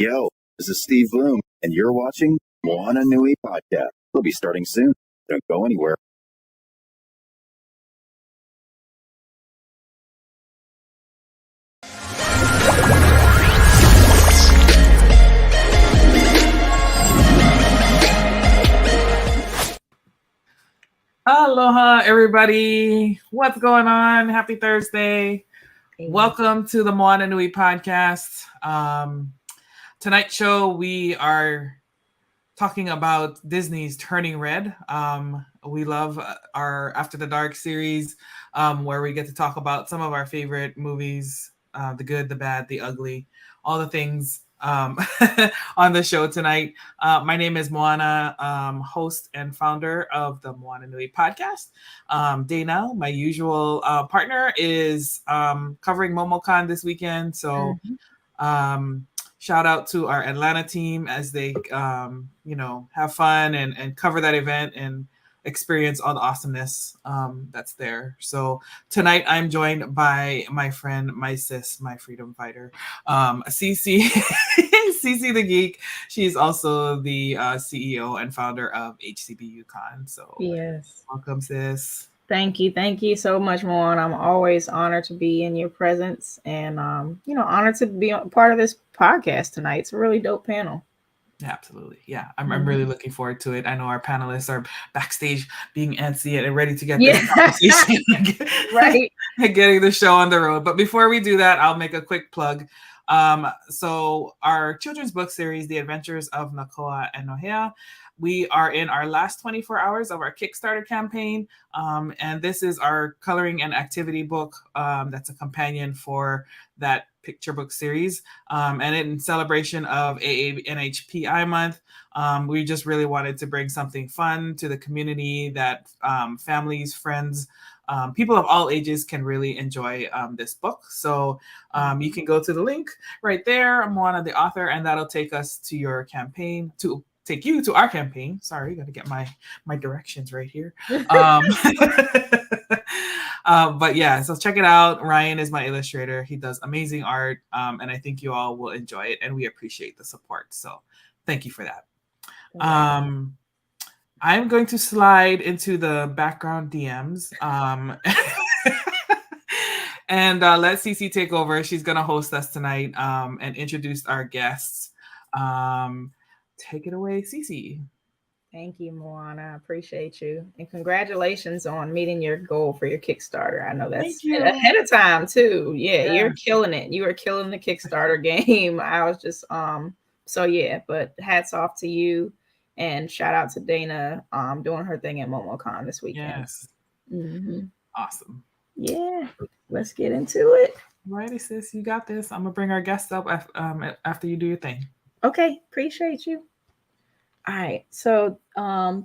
Yo, this is Steve Bloom, and you're watching Moana Nui Podcast. We'll be starting soon. Don't go anywhere. Aloha, everybody. What's going on? Happy Thursday. Welcome to the Moana Nui Podcast. Tonight's show, we are talking about Disney's Turning Red. We love our After the Dark series, where we get to talk about some of our favorite movies, the good, the bad, the ugly, all the things on the show tonight. My name is Moana, host and founder of the Moana Nui Podcast. Dana, my usual partner, is covering MomoCon this weekend. So shout out to our Atlanta team as they have fun and cover that event and experience all the awesomeness that's there. So tonight I'm joined by my friend, my sis, my freedom fighter, Cece, Cece the Geek. She's also the CEO and founder of HCB UConn. So yes, welcome, sis. Thank you so much, Moana. I'm always honored to be in your presence and honored to be a part of this podcast tonight. It's a really dope panel. Absolutely. Yeah. I'm really looking forward to it. I know our panelists are backstage being antsy and ready to get this conversation right. and getting the show on the road. But before we do that, I'll make a quick plug. So our children's book series, The Adventures of Nakoa and Nohea, we are in our last 24 hours of our Kickstarter campaign. And this is our coloring and activity book that's a companion for that picture book series. And in celebration of AANHPI month, we just really wanted to bring something fun to the community that families, friends, people of all ages can really enjoy this book. So you can go to the link right there, Moana the author, and that'll take us to your campaign, to take you to our campaign. Sorry, got to get my directions right here. But yeah, so check it out. Ryan is my illustrator. He does amazing art, and I think you all will enjoy it, and we appreciate the support. So thank you for that. I'm going to slide into the background DMs and let Cece take over. She's going to host us tonight and introduce our guests. Take it away, Cece. Thank you, Moana. I appreciate you. And congratulations on meeting your goal for your Kickstarter. I know that's ahead of time too. Yeah, you're killing it. You are killing the Kickstarter game. I was just but hats off to you and shout out to Dana doing her thing at MomoCon this weekend. Yes. Awesome. Yeah. Let's get into it. Righty, sis, you got this. I'm gonna bring our guests up after you do your thing. Okay, appreciate you. All right, so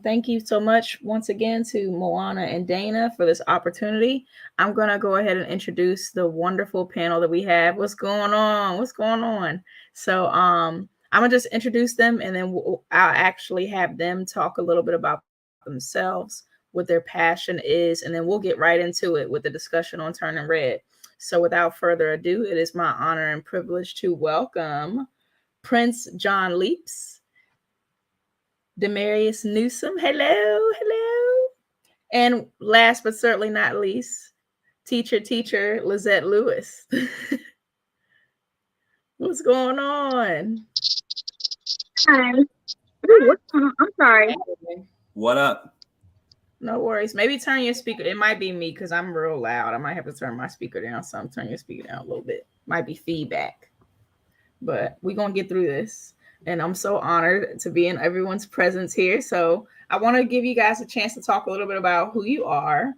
thank you so much once again to Moana and Dana for this opportunity. I'm going to go ahead and introduce the wonderful panel that we have. What's going on? So I'm going to just introduce them, and then I'll actually have them talk a little bit about themselves, what their passion is, and then we'll get right into it with the discussion on Turning Red. So without further ado, it is my honor and privilege to welcome Prince John Leaps, Demarius Newsome, hello. And last but certainly not least, teacher Lizette Lewis. What's going on? Hi. Ooh, I'm sorry. What up? No worries. Maybe turn your speaker. It might be me because I'm real loud. I might have to turn my speaker down some. Turn your speaker down a little bit. Might be feedback. But we're going to get through this. And I'm so honored to be in everyone's presence here. So I want to give you guys a chance to talk a little bit about who you are,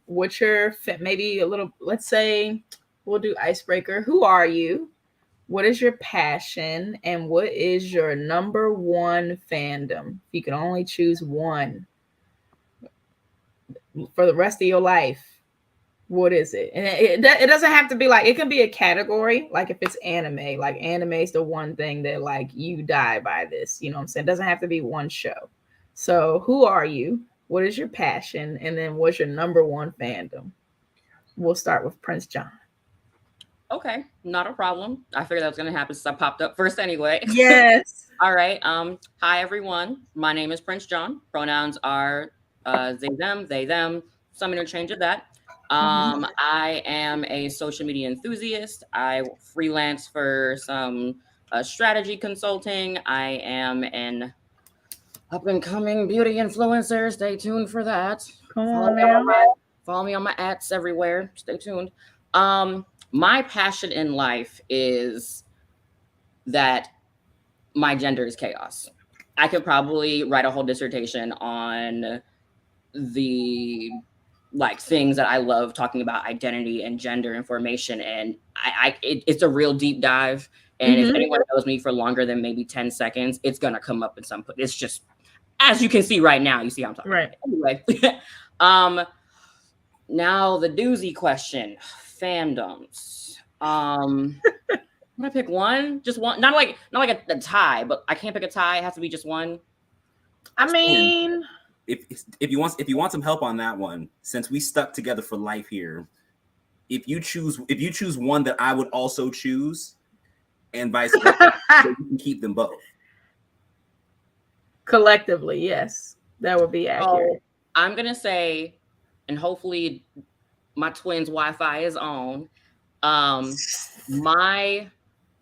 what your maybe a little, let's say we'll do icebreaker. Who are you? What is your passion? And what is your number one fandom? If you can only choose one for the rest of your life, what is it? And it doesn't have to be like, it can be a category. Like if it's anime, like anime is the one thing that like you die by this, you know what I'm saying? It doesn't have to be one show. So who are you? What is your passion? And then what's your number one fandom? We'll start with Prince John. Okay, not a problem. I figured that was gonna happen since I popped up first anyway. Yes. All right. Hi everyone. My name is Prince John. Pronouns are they, them, they, them. Some interchange of that. I am a social media enthusiast. I freelance for some strategy consulting. I am an up and coming beauty influencer. Stay tuned for that. Come on now. Follow me on my ads everywhere. Stay tuned. My passion in life is that my gender is chaos. I could probably write a whole dissertation on the things that I love talking about identity and gender information, and it's a real deep dive. And if anyone knows me for longer than maybe 10 seconds, it's gonna come up in some point. It's just, as you can see right now, you see how I'm talking. Right. Anyway, now the doozy question: fandoms. I'm gonna pick one, just one. Not like a tie, but I can't pick a tie. It has to be just one. I mean, if you want some help on that one, since we stuck together for life here, if you choose one that I would also choose, and vice versa, so you can keep them both. Collectively, yes, that would be accurate. I'm gonna say, and hopefully my twins' Wi-Fi is on. My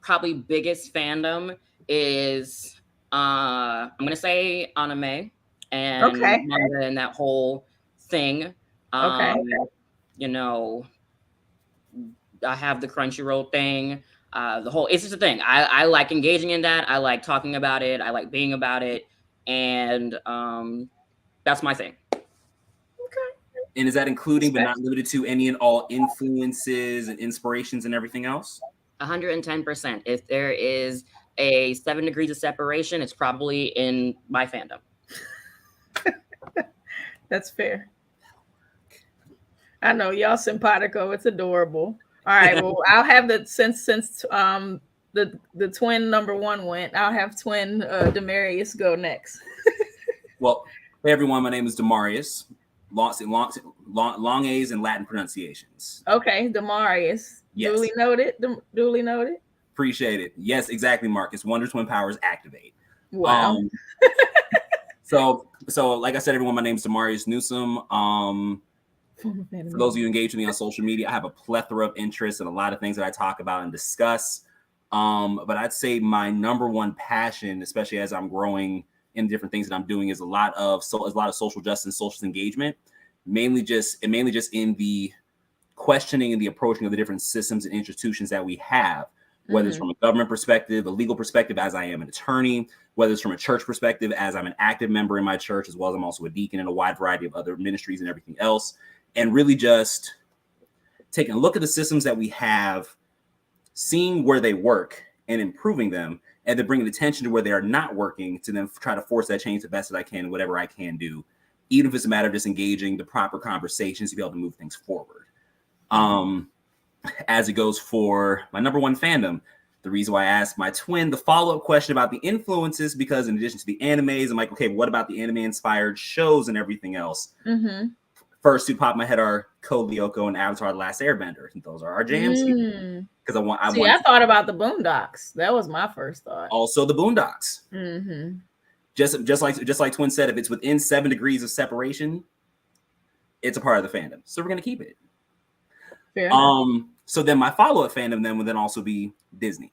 probably biggest fandom is I'm gonna say anime and manga and that whole thing. You know, I have the Crunchyroll thing. It's just a thing. I like engaging in that. I like talking about it. I like being about it, and that's my thing. And is that including but not limited to any and all influences and inspirations and everything else? 110%. If there is a 7 degrees of separation, it's probably in my fandom. That's fair. I know y'all simpatico. It's adorable. All right. Well, I'll have since the twin number one went, I'll have twin Demarius go next. Well, hey everyone, my name is Demarius. Long A's and Latin pronunciations. Okay, Demarius. Yes. Duly noted. Appreciate it. Yes, exactly, Marcus. Wonder Twin powers activate. Wow. So like I said, everyone, my name is Demarius Newsome. For those of you who engage with me on social media, I have a plethora of interests and a lot of things that I talk about and discuss. But I'd say my number one passion, especially as I'm growing in different things that I'm doing, is a lot of social justice, social engagement, mainly just in the questioning and the approaching of the different systems and institutions that we have, whether it's from a government perspective, a legal perspective, as I am an attorney, whether it's from a church perspective, as I'm an active member in my church, as well as I'm also a deacon in a wide variety of other ministries and everything else, and really just taking a look at the systems that we have, seeing where they work and improving them, and then bringing attention to where they are not working to then try to force that change the best that I can, whatever I can do, even if it's a matter of just engaging the proper conversations to be able to move things forward. As it goes for my number one fandom, the reason why I asked my twin the follow-up question about the influences, because in addition to the animes, I'm like, okay, what about the anime-inspired shows and everything else? First two pop in my head are Code Lyoko and Avatar: The Last Airbender. Those are our jams. Because I thought about the Boondocks. That was my first thought. Also the Boondocks. Just like Twin said, if it's within 7 degrees of separation, it's a part of the fandom. So we're gonna keep it. Fair so then my follow-up fandom then would then also be Disney.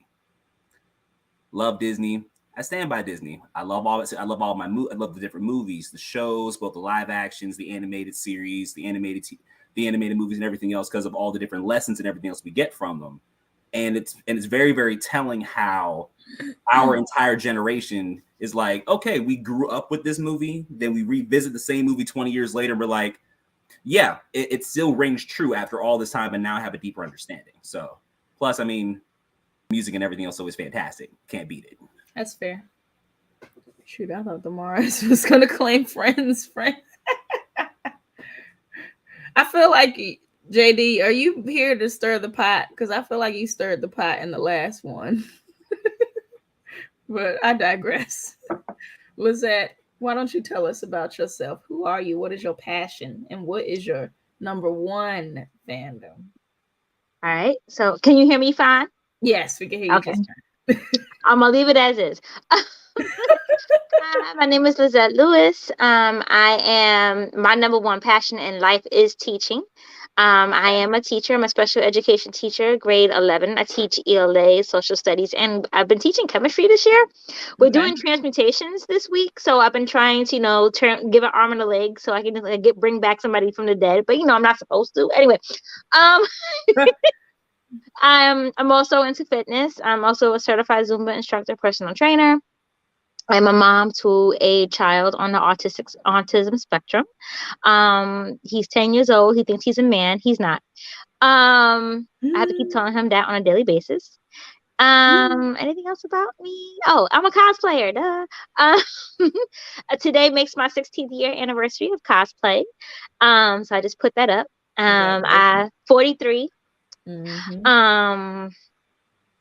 Love Disney. I stand by Disney. I love all the different movies, the shows, both the live actions, the animated series, the animated movies, and everything else, because of all the different lessons and everything else we get from them. And it's very, very telling how our entire generation is like, okay, we grew up with this movie, then we revisit the same movie 20 years later, we're like, yeah, it still rings true after all this time, and now I have a deeper understanding. So, plus, I mean, music and everything else is always fantastic. Can't beat it. That's fair. Shoot, I thought Demarius was gonna claim friends. I feel like, JD, are you here to stir the pot? Because I feel like you stirred the pot in the last one. But I digress. Lizette, why don't you tell us about yourself? Who are you? What is your passion? And what is your number one fandom? All right. So can you hear me fine? Yes, we can hear you. Okay. I'm gonna leave it as is. Hi, my name is Lizette Lewis. My number one passion in life is teaching. I am a teacher. I'm a special education teacher, grade 11. I teach ELA, social studies, and I've been teaching chemistry this year. We're doing transmutations this week, so I've been trying to, give an arm and a leg so I can bring back somebody from the dead. But I'm not supposed to. Anyway, I'm also into fitness. I'm also a certified Zumba instructor, personal trainer. I'm a mom to a child on the autism spectrum. He's 10 years old. He thinks he's a man. He's not. I have to keep telling him that on a daily basis. Anything else about me? Oh, I'm a cosplayer. Duh. Today makes my 16th year anniversary of cosplay. So I just put that up. I'm 43. I'm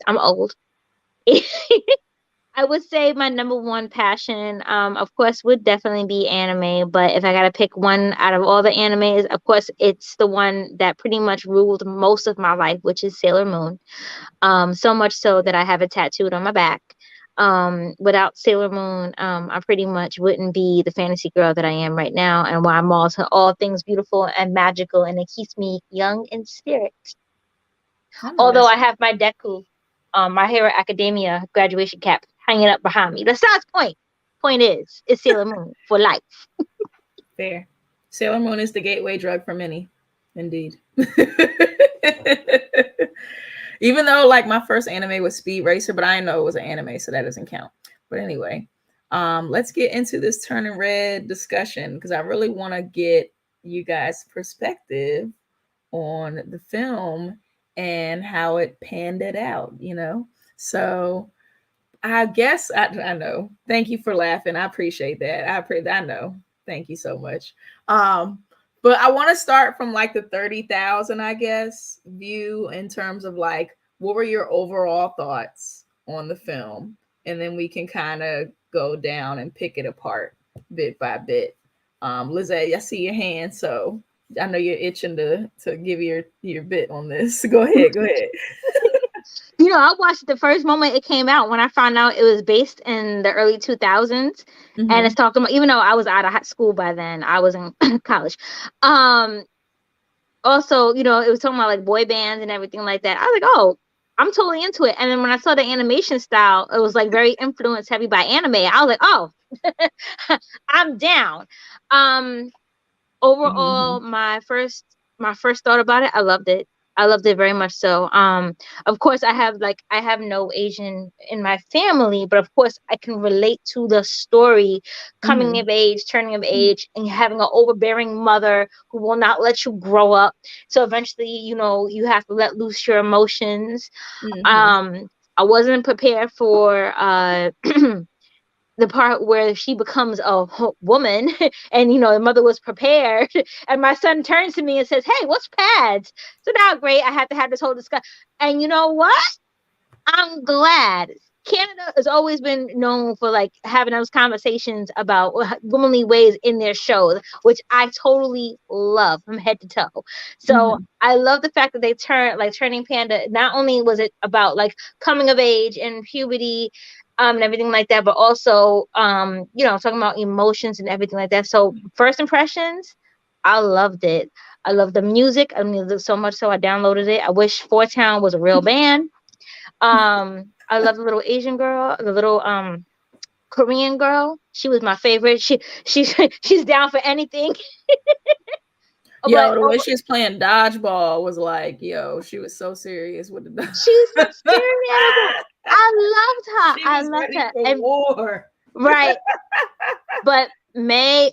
old. I would say my number one passion, of course, would definitely be anime. But if I got to pick one out of all the animes, of course, it's the one that pretty much ruled most of my life, which is Sailor Moon. So much so that I have it tattooed on my back. Without Sailor Moon, I pretty much wouldn't be the fantasy girl that I am right now, and why I'm also all things beautiful and magical, and it keeps me young in spirit. Although I have my Deku, My Hero Academia graduation cap hanging up behind me. That's not the point is, it's Sailor Moon for life. Fair. Sailor Moon is the gateway drug for many. Indeed. Even though my first anime was Speed Racer, but I didn't know it was an anime, so that doesn't count. But anyway, let's get into this Turning Red discussion because I really want to get you guys' perspective on the film and how it panned it out, So I guess I know. Thank you for laughing. I appreciate that. I know. Thank you so much. But I want to start from the 30,000, I guess, view in terms of what were your overall thoughts on the film? And then we can kind of go down and pick it apart bit by bit. Lizette, I see your hand, so I know you're itching to give your bit on this. Go ahead. I watched the first moment it came out when I found out it was based in the early 2000s. And it's talking about, even though I was out of high school by then, I was in college. Also, it was talking about boy bands and everything like that. I was like, oh, I'm totally into it. And then when I saw the animation style, it was very influence heavy by anime. I was like, oh, I'm down. Overall, my first thought about it, I loved it. I loved it very much so. Of course, I have no Asian in my family, but of course, I can relate to the story, coming of age, turning of age, and having an overbearing mother who will not let you grow up. So eventually, you have to let loose your emotions. I wasn't prepared for the part where she becomes a woman and the mother was prepared and my son turns to me and says, hey, what's pads? So now great, I have to have this whole discussion. And you know what, I'm glad. Canada has always been known for having those conversations about womanly ways in their shows, which I totally love from head to toe. So I love the fact that they turning Panda. Not only was it about coming of age and puberty and everything like that, but also talking about emotions and everything like that. So first impressions, I loved it. I love the music. I mean, so much so I downloaded it. I wish Four Town was a real band. I love the little Asian girl, the little Korean girl. She was my favorite. She's down for anything. The way she was playing dodgeball was she was so serious with the dodgeball. She's so serious. I loved her. I loved her. And war. Right. But Mei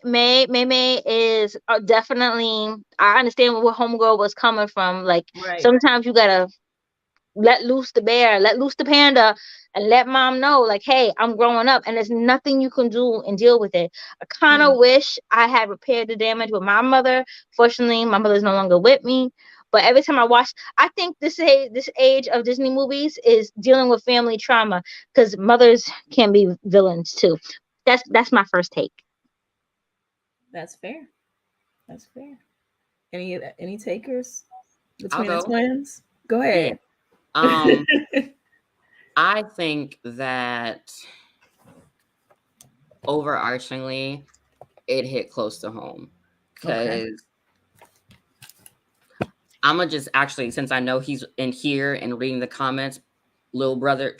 is definitely, I understand where Homegirl was coming from. Sometimes you gotta let loose the bear, let loose the panda, and let mom know, hey, I'm growing up, and there's nothing you can do and deal with it. I kind of wish I had repaired the damage with my mother. Fortunately, my mother's no longer with me. But every time I watch, I think this age of Disney movies is dealing with family trauma because mothers can be villains too. That's my first take. That's fair. Any takers between the twins? Go ahead. I think that overarchingly, it hit close to home because I'm gonna just actually, since I know he's in here and reading the comments, little brother,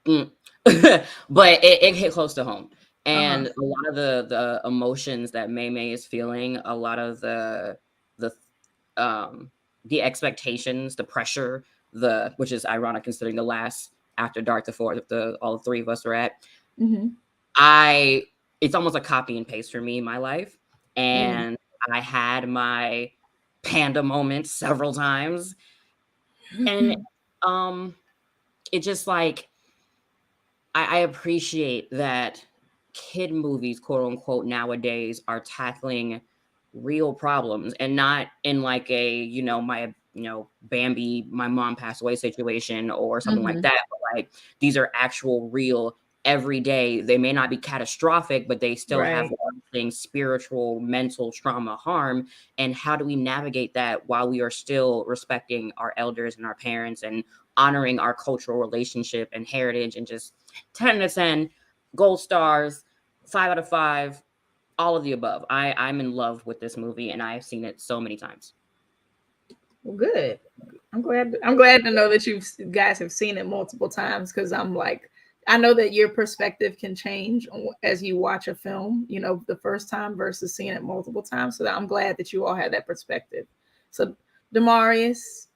but it hit close to home. And a lot of the emotions that Mei is feeling, a lot of the expectations, the pressure, which is ironic considering the last After Dark, all three of us were at. It's almost a copy and paste for me in my life, and I had my panda moments several times, and it just like I appreciate that kid movies, quote unquote, nowadays are tackling real problems and not in like a Bambi, my mom passed away situation or something like that, but like these are actual real every day. They may not be catastrophic, but they still have things, spiritual, mental trauma, harm. And how do we navigate that while we are still respecting our elders and our parents and honoring our cultural relationship and heritage? And just 10 to 10 gold stars, 5 out of 5, all of the above. I'm in love with this movie and I've seen it so many times. Well, good. I'm glad to know that you guys have seen it multiple times, because I know that your perspective can change as you watch a film, the first time versus seeing it multiple times. So I'm glad that you all had that perspective. So Demarius,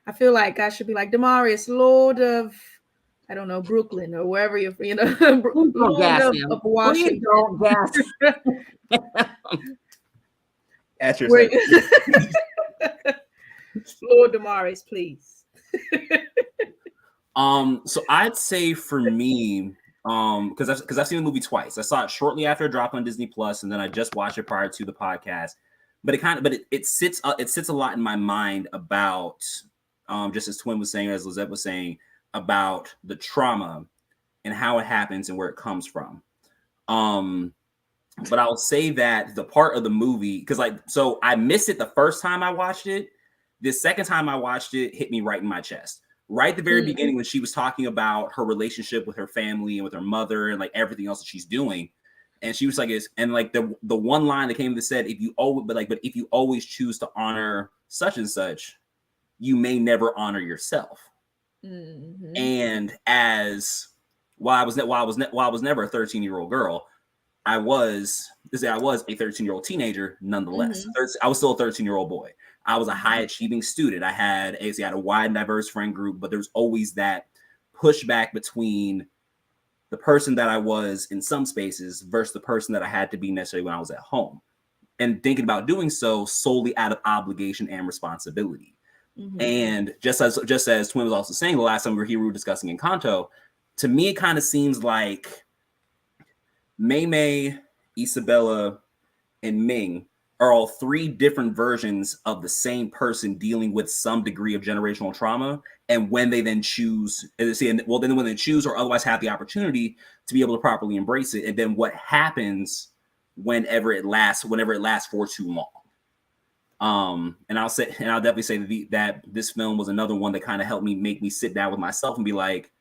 I feel like I should be like, Demarius, Lord of, I don't know, Brooklyn or wherever you're, Lord of Washington. Don't gas. At yourself. Lord Demarius, please. So I'd say for me, because I've seen the movie twice. I saw it shortly after it dropped on Disney Plus, and then I just watched it prior to the podcast. But it sits a lot in my mind about, just as Twin was saying, as Lizette was saying, about the trauma and how it happens and where it comes from. But I'll say that the part of the movie, because so I missed it the first time I watched it. The second time I watched it hit me right in my chest. Right at the very beginning, when she was talking about her relationship with her family and with her mother and like everything else that she's doing, and she was like, the one line that came that said, if you always choose to honor such and such, you may never honor yourself. And while I was never a 13-year-old girl, I was a 13-year-old teenager nonetheless. I was still a 13-year-old boy. I was a high achieving student. I had a wide and diverse friend group, but there's always that pushback between the person that I was in some spaces versus the person that I had to be necessarily when I was at home, and thinking about doing so solely out of obligation and responsibility. And just as Twin was also saying the last time we were discussing Encanto, to me it kind of seems like Mei, Isabella, and Ming are all three different versions of the same person dealing with some degree of generational trauma. And when they then choose, when they choose or otherwise have the opportunity to be able to properly embrace it, and then what happens whenever it lasts for too long. And I'll definitely say that this film was another one that kind of helped make me sit down with myself and be like,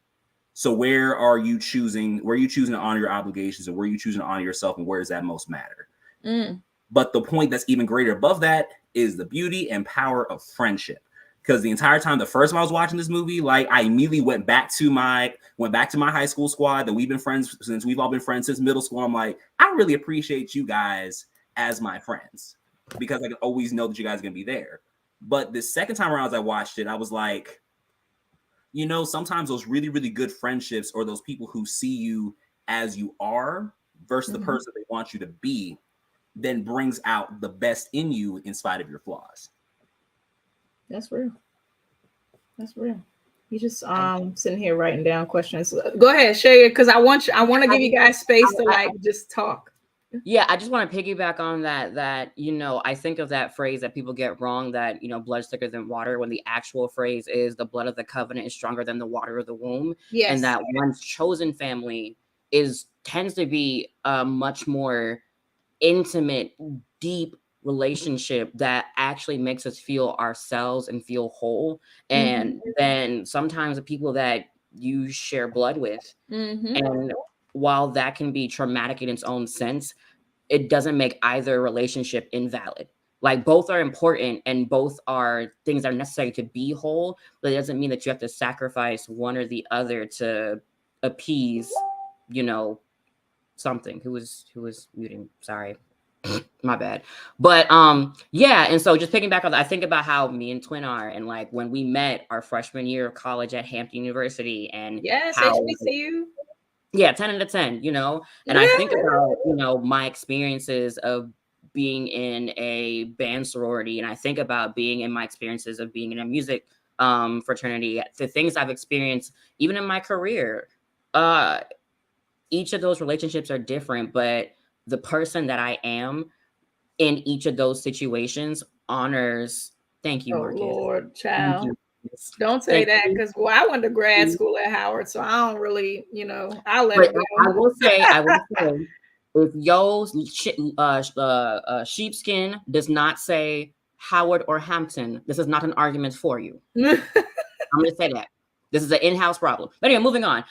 so where are you choosing to honor your obligations, and where are you choosing to honor yourself, and where does that most matter? But the point that's even greater above that is the beauty and power of friendship. Because the entire time, the first time I was watching this movie, I immediately went back to my high school squad that we've all been friends since middle school. I'm like, I really appreciate you guys as my friends, because I can always know that you guys are gonna be there. But the second time around as I watched it, I was like, sometimes those really, really good friendships, or those people who see you as you are versus the person they want you to be, then brings out the best in you in spite of your flaws. That's real. You just sitting here writing down questions. Go ahead, share it, because I want to give you guys space to just talk. Yeah, I just want to piggyback on that I think of that phrase that people get wrong, that blood's thicker than water, when the actual phrase is the blood of the covenant is stronger than the water of the womb. Yes. And that one's chosen family tends to be much more intimate, deep relationship that actually makes us feel ourselves and feel whole. And then sometimes the people that you share blood with, and while that can be traumatic in its own sense, it doesn't make either relationship invalid. Like, both are important and both are things that are necessary to be whole, but it doesn't mean that you have to sacrifice one or the other to appease, you know, something. Who was muting? Sorry. My bad. But yeah, and so just picking back on that, I think about how me and Twin are, and like when we met our freshman year of college at Hampton University, and Yes, how, HBCU. yeah, 10 out of 10, you know. And I think about, you know, my experiences of being in a band sorority, and I think about being in my experiences of being in a music fraternity, the things I've experienced even in my career. Each of those relationships are different, but the person that I am in each of those situations honors. Thank you, Marcus. Lord, Thank you. don't say that, because I went to grad school at Howard, so I don't really, you know, I'll let it go. I will say, if your sheepskin does not say Howard or Hampton, this is not an argument for you. I'm going to say that. This is an in-house problem. But anyway, moving on.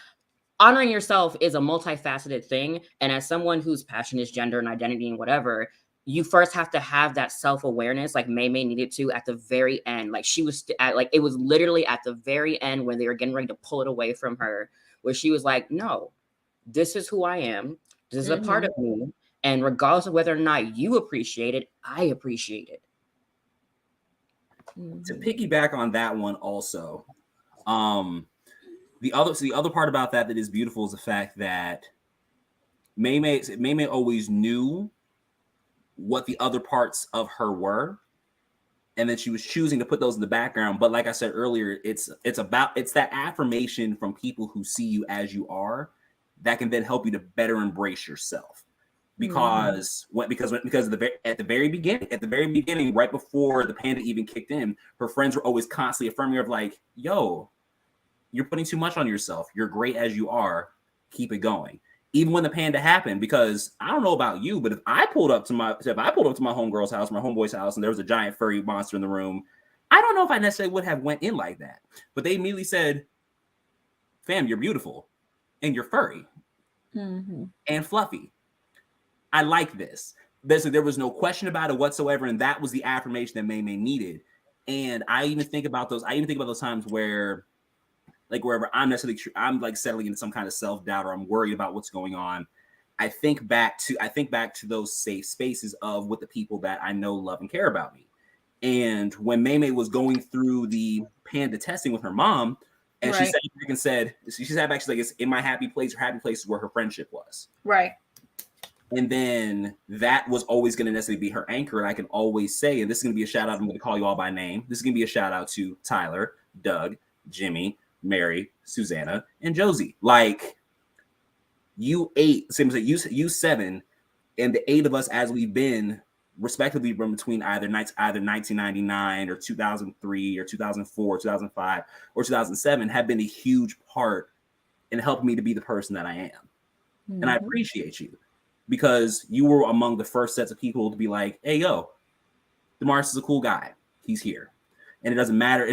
Honoring yourself is a multifaceted thing. And as someone whose passion is gender and identity and whatever, you first have to have that self-awareness, like Mei needed to at the very end. Like, she was it was literally at the very end when they were getting ready to pull it away from her, where she was like, no, this is who I am. This is a part of me. And regardless of whether or not you appreciate it, I appreciate it. To piggyback on that one also, the other part about that is beautiful is the fact that Mei always knew what the other parts of her were, and then she was choosing to put those in the background. But like I said earlier, it's that affirmation from people who see you as you are that can then help you to better embrace yourself. Because at the very beginning, right before the panda even kicked in, her friends were always constantly affirming her of like, yo, you're putting too much on yourself. You're great as you are. Keep it going. Even when the panda happened, because I don't know about you, but if I pulled up to my homegirl's house, my homeboy's house, and there was a giant furry monster in the room, I don't know if I necessarily would have went in like that. But they immediately said, fam, you're beautiful and you're furry and fluffy. I like this. There was no question about it whatsoever, and that was the affirmation that Mei needed. And I even think about those times where, like, wherever I'm like settling into some kind of self-doubt, or I'm worried about what's going on, I think back to those safe spaces with the people that I know, love, and care about me. And when Mei was going through the panda testing with her mom, and she said, she's like, it's in my happy place, or happy places where her friendship was. Right. And then that was always going to necessarily be her anchor. And I can always say, and this is going to be a shout out, I'm going to call you all by name. This is going to be a shout out to Tyler, Doug, Jimmy, Mary, Susanna, and Josie. Like, you 8, same as you 7, and the 8 of us as we've been respectively from between either 1999 or 2003 or 2004, 2005, or 2007 have been a huge part in helping me to be the person that I am. And I appreciate you, because you were among the first sets of people to be like, hey, yo, Demarius is a cool guy. He's here. And it doesn't matter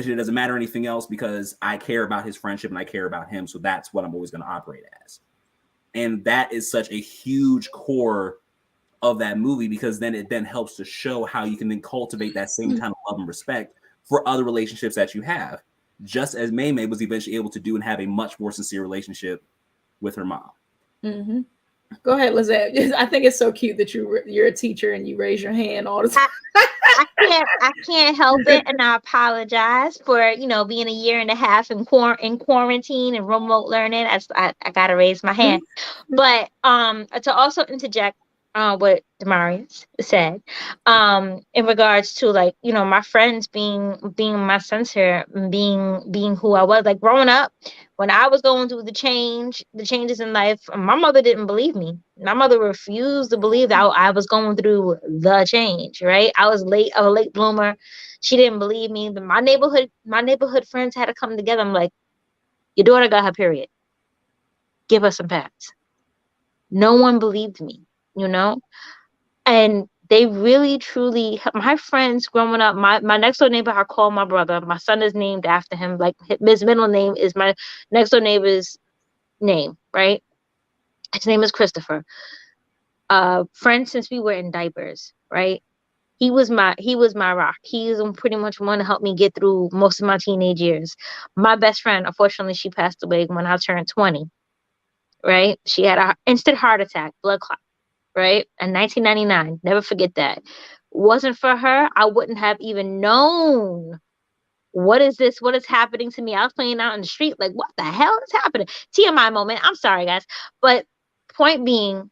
anything else, because I care about his friendship and I care about him. So that's what I'm always going to operate as. And that is such a huge core of that movie, because then it helps to show how you can then cultivate that same kind of love and respect for other relationships that you have, just as Mei was eventually able to do and have a much more sincere relationship with her mom. Mm-hmm. Go ahead, Lizette. I think it's so cute that you're a teacher and you raise your hand all the time. I can't help it, and I apologize for being a year and a half in quarantine and remote learning. I gotta raise my hand, but to also interject what Demarius said in regards to, like, my friends being my censor, being who I was, like, growing up. When I was going through the changes in life, my mother didn't believe me. My mother refused to believe that I was going through the change, right? I was a late bloomer. She didn't believe me. But my neighborhood friends had to come together. I'm like, your daughter got her period. Give her some pads. No one believed me, and they really truly, my friends growing up, my next door neighbor I call my brother. My son is named after him. Like his middle name is my next door neighbor's name, right? His name is Christopher. Friend since we were in diapers, right? He was my rock. He is pretty much one to help me get through most of my teenage years. My best friend, unfortunately, she passed away when I turned 20, right? She had an instant heart attack, blood clot, right? In 1999. Never forget that. Wasn't for her, I wouldn't have even known what is this? What is happening to me? I was playing out in the street, like, what the hell is happening? TMI moment. I'm sorry, guys. But point being,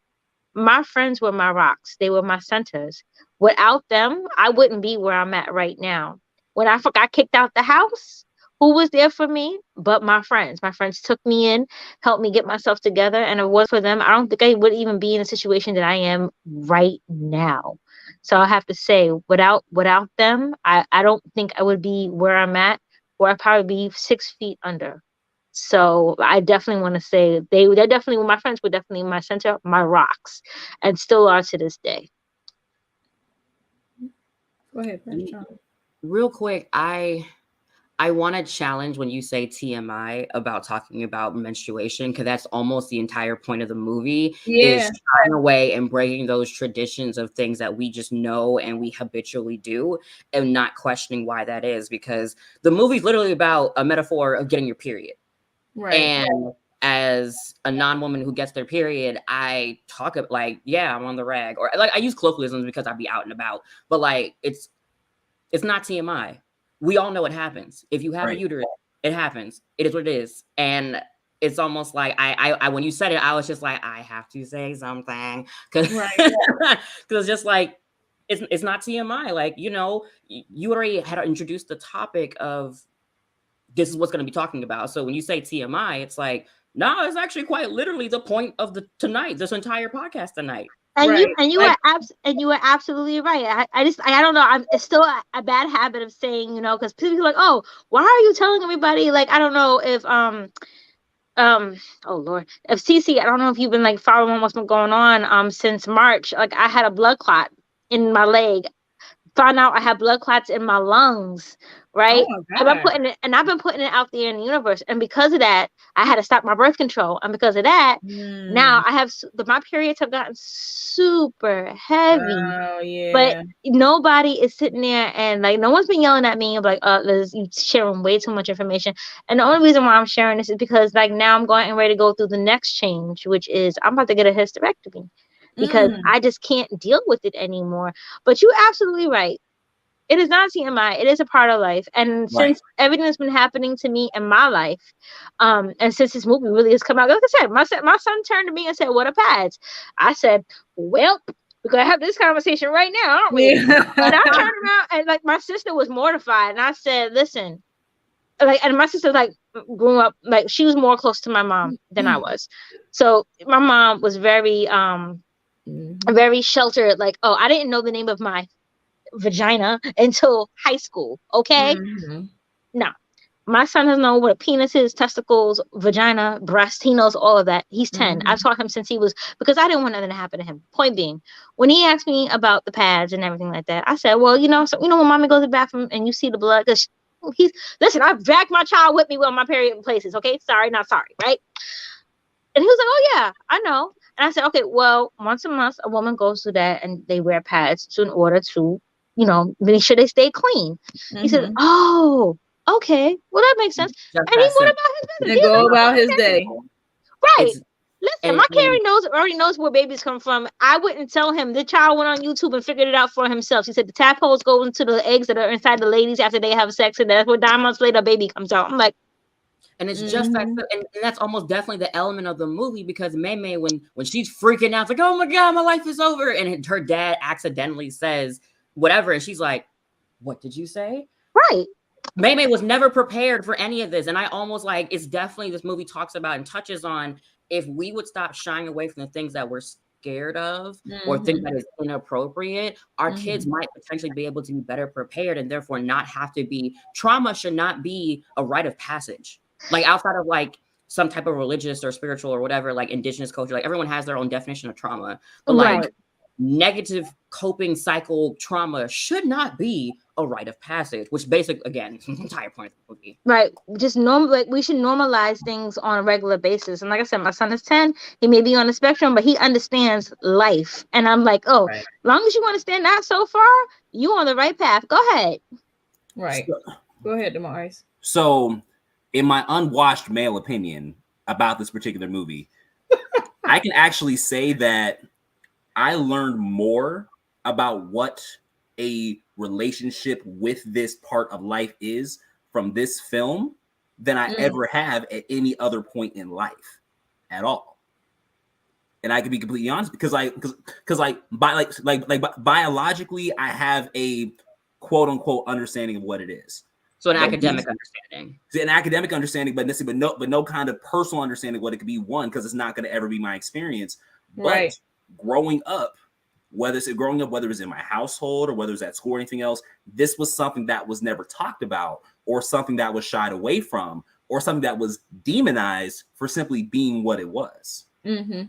my friends were my rocks. They were my centers. Without them, I wouldn't be where I'm at right now. When I got kicked out the house, who was there for me but my friends? My friends took me in, helped me get myself together. And if it was for them, I don't think I would even be in a situation that I am right now. So I have to say, without them, I don't think I would be where I'm at, or I'd probably be 6 feet under. So I definitely want to say they're definitely, my friends were definitely my center, my rocks, and still are to this day. Go ahead, Prince John. Real quick, I want to challenge when you say TMI about talking about menstruation, because that's almost the entire point of the movie, is shying away and breaking those traditions of things that we just know and we habitually do, and not questioning why that is, because the movie's literally about a metaphor of getting your period. Right. And as a non-woman who gets their period, I talk about, like, yeah, I'm on the rag, or like I use colloquialisms because I'd be out and about, but like it's not TMI. We all know it happens. If you have a uterus, it happens. It is what it is. And it's almost like I when you said it, I was just like, I have to say something, because it's just like it's not TMI. Like, you know, you already had introduced the topic of this is what's going to be talking about. So when you say TMI, it's like, no, it's actually quite literally the point of this entire podcast tonight. And you were absolutely right. I don't know. It's still a bad habit of saying, you know, because people are like, oh, why are you telling everybody? Like, I don't know if oh Lord, if Cece, I don't know if you've been like following what's been going on since March. Like, I had a blood clot in my leg. Found out I had blood clots in my lungs, right? Oh, I've been putting it out there in the universe, and because of that, I had to stop my birth control, and because of that, now I have my periods have gotten super heavy. Oh yeah. But nobody is sitting there and like no one's been yelling at me like, you sharing way too much information. And the only reason why I'm sharing this is because like now I'm going and ready to go through the next change, which is I'm about to get a hysterectomy. Because I just can't deal with it anymore. But you're absolutely right. It is not TMI. It is a part of life. And since everything that's been happening to me in my life, and since this movie really has come out, like I said, my son turned to me and said, what are pads? I said, well, we're going to have this conversation right now, aren't we? And I turned around and like my sister was mortified. And I said, listen, like, and my sister like grew up, like she was more close to my mom than I was. So my mom was very sheltered, like, oh, I didn't know the name of my vagina until high school. Okay. No, my son doesn't know what a penis is, testicles, vagina, breast. He knows all of that. He's 10. I've taught him since he was, because I didn't want nothing to happen to him. Point being, when he asked me about the pads and everything like that, I said, well, you know, when mommy goes to the bathroom and you see the blood, because listen, I've dragged my child with me when my period places. Okay, sorry, not sorry, right? And he was like, oh yeah, I know. And I said, okay, well, once a month, a woman goes through that and they wear pads in order to, you know, make sure they stay clean. He said, oh, okay. Well, that makes sense. And he went about his business. And go about his day. Right. Listen, my Carrie already knows where babies come from. I wouldn't tell him. The child went on YouTube and figured it out for himself. He said the tadpoles go into the eggs that are inside the ladies after they have sex, and that's where 9 months later a baby comes out. I'm like, and it's just that, and that's almost definitely the element of the movie, because Mei, when she's freaking out, it's like, oh my God, my life is over. And her dad accidentally says whatever. And she's like, what did you say? Right. Mei was never prepared for any of this. And I almost like, it's definitely, this movie talks about and touches on, if we would stop shying away from the things that we're scared of or things that is inappropriate, our kids might potentially be able to be better prepared and therefore not have to be, trauma should not be a rite of passage. Like outside of like some type of religious or spiritual or whatever, like indigenous culture, like everyone has their own definition of trauma. But like negative coping cycle trauma should not be a rite of passage, which basically, again, the entire point of the movie. Right. Just like we should normalize things on a regular basis. And like I said, my son is 10. He may be on the spectrum, but he understands life. And I'm like, oh, Right. as long as you understand that so far, you on the right path. Go ahead. Right. Go ahead, Demarius. So, in my unwashed male opinion about this particular movie, I can actually say that I learned more about what a relationship with this part of life is from this film than I ever have at any other point in life at all. And I can be completely honest because biologically, I have a quote unquote understanding of what it is. So an academic understanding. An academic understanding, but no kind of personal understanding of what it could be. One, because it's not going to ever be my experience. But growing up, whether it's in my household or whether it's at school or anything else, this was something that was never talked about, or something that was shied away from, or something that was demonized for simply being what it was. Mm-hmm.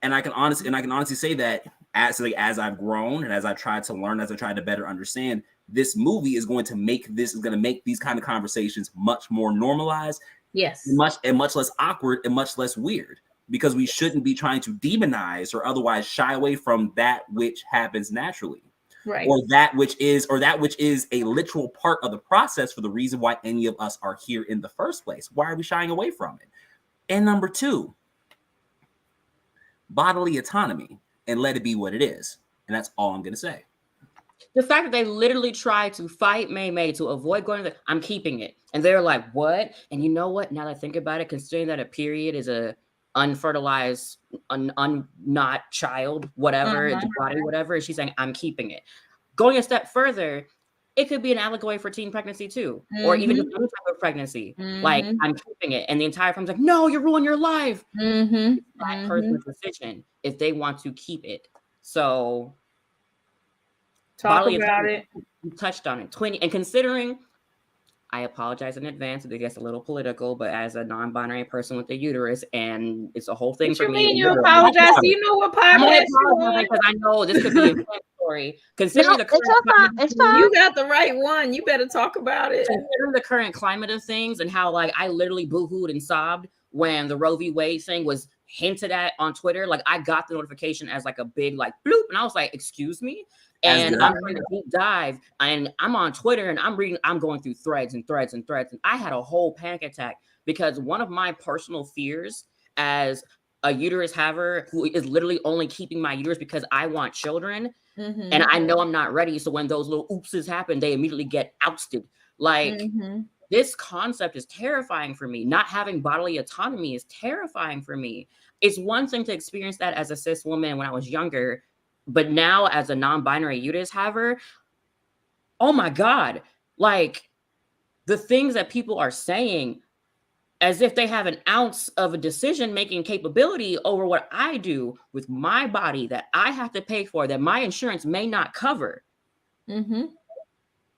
And I can honestly say that as I've grown and as I tried to learn, as I tried to better understand, this movie is going to make these kind of conversations much more normalized, yes, and much less awkward and much less weird, because we shouldn't be trying to demonize or otherwise shy away from that which happens naturally, right, or that which is a literal part of the process for the reason why any of us are here in the first place. Why are we shying away from it? And number two, bodily autonomy, and let it be what it is. And that's all I'm going to say. The fact that they literally tried to fight Mei to avoid going to I'm keeping it. And they're like, what? And you know what? Now that I think about it, considering that a period is a unfertilized, not child, whatever, body, whatever, and she's saying, I'm keeping it. Going a step further, it could be an allegory for teen pregnancy too, or even just any type of pregnancy. Like, I'm keeping it. And the entire film's like, no, you're ruining your life. It's that person's decision if they want to keep it. So talk about it. You touched on it. 20, and considering, I apologize in advance if it gets a little political, but as a non-binary person with a uterus, and it's a whole thing for me. You apologize? Do you know what podcast you're on? Because I know this could be a story. Considering it's fine. You got the right one. You better talk about it. Considering the current climate of things and how, like, I literally boo-hooed and sobbed when the Roe v. Wade thing was hinted at on Twitter. Like, I got the notification as like a big like bloop, and I was like, excuse me. And I'm doing a deep dive, and I'm on Twitter, and I'm going through threads and threads and threads, and I had a whole panic attack because one of my personal fears as a uterus haver who is literally only keeping my uterus because I want children, and I know I'm not ready. So when those little oopses happen, they immediately get ousted. Like, this concept is terrifying for me. Not having bodily autonomy is terrifying for me. It's one thing to experience that as a cis woman when I was younger, but now as a non-binary uterus haver, oh my God, like the things that people are saying as if they have an ounce of a decision-making capability over what I do with my body that I have to pay for, that my insurance may not cover.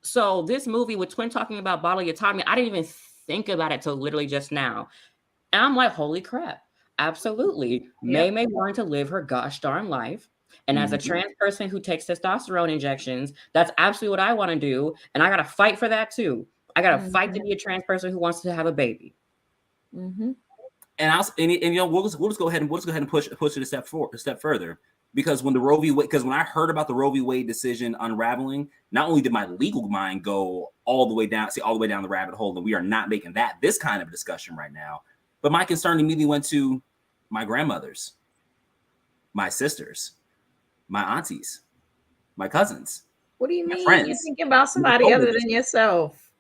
So this movie with Twin talking about bodily autonomy, I didn't even think about it till literally just now. And I'm like, holy crap, absolutely. Yep. Mei wanted to live her gosh darn life. And as a trans person who takes testosterone injections, that's absolutely what I want to do. And I got to fight for that too. I got to fight to be a trans person who wants to have a baby. And you know, we'll just go ahead and push it a step further, because when I heard about the Roe v. Wade decision unraveling, not only did my legal mind go all the way down the rabbit hole, and we are not making this kind of a discussion right now, but my concern immediately went to my grandmothers, my sisters, my aunties, my cousins. What do you mean? Friends. You're thinking about somebody other than yourself.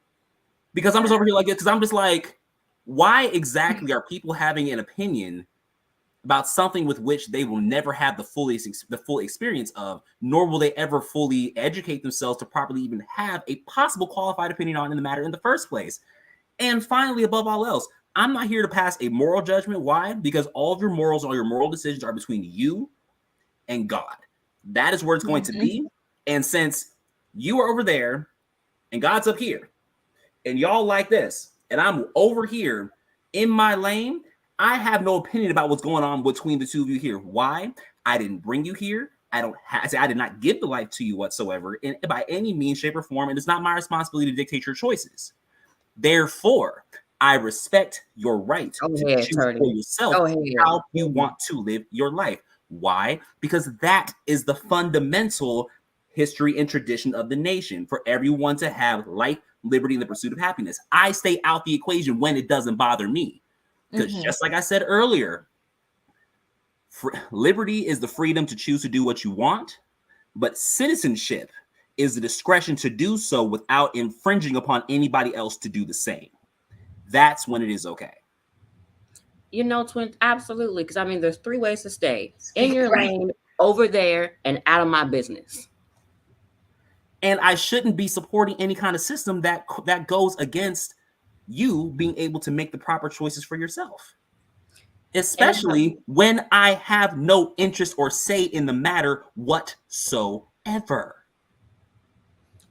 Because I'm just over here like, because I'm just like, why exactly are people having an opinion about something with which they will never have the full experience of, nor will they ever fully educate themselves to properly even have a possible qualified opinion on in the matter in the first place? And finally, above all else, I'm not here to pass a moral judgment. Why? Because all of your morals, all your moral decisions are between you and God. That is where it's going to be. And since you are over there and God's up here and y'all like this, and I'm over here in my lane, I have no opinion about what's going on between the two of you here. Why? I didn't bring you here. I did not give the life to you whatsoever by any means, shape, or form. And it's not my responsibility to dictate your choices. Therefore, I respect your right to choose for yourself how you want to live your life. Why? Because that is the fundamental history and tradition of the nation, for everyone to have life, liberty, and the pursuit of happiness. I stay out the equation when it doesn't bother me. Because just like I said earlier, liberty is the freedom to choose to do what you want, but citizenship is the discretion to do so without infringing upon anybody else to do the same. That's when it is okay. You know, twin, absolutely. Because I mean, there's 3 ways to stay: in your lane, over there, and out of my business. And I shouldn't be supporting any kind of system that goes against you being able to make the proper choices for yourself. Especially when I have no interest or say in the matter whatsoever.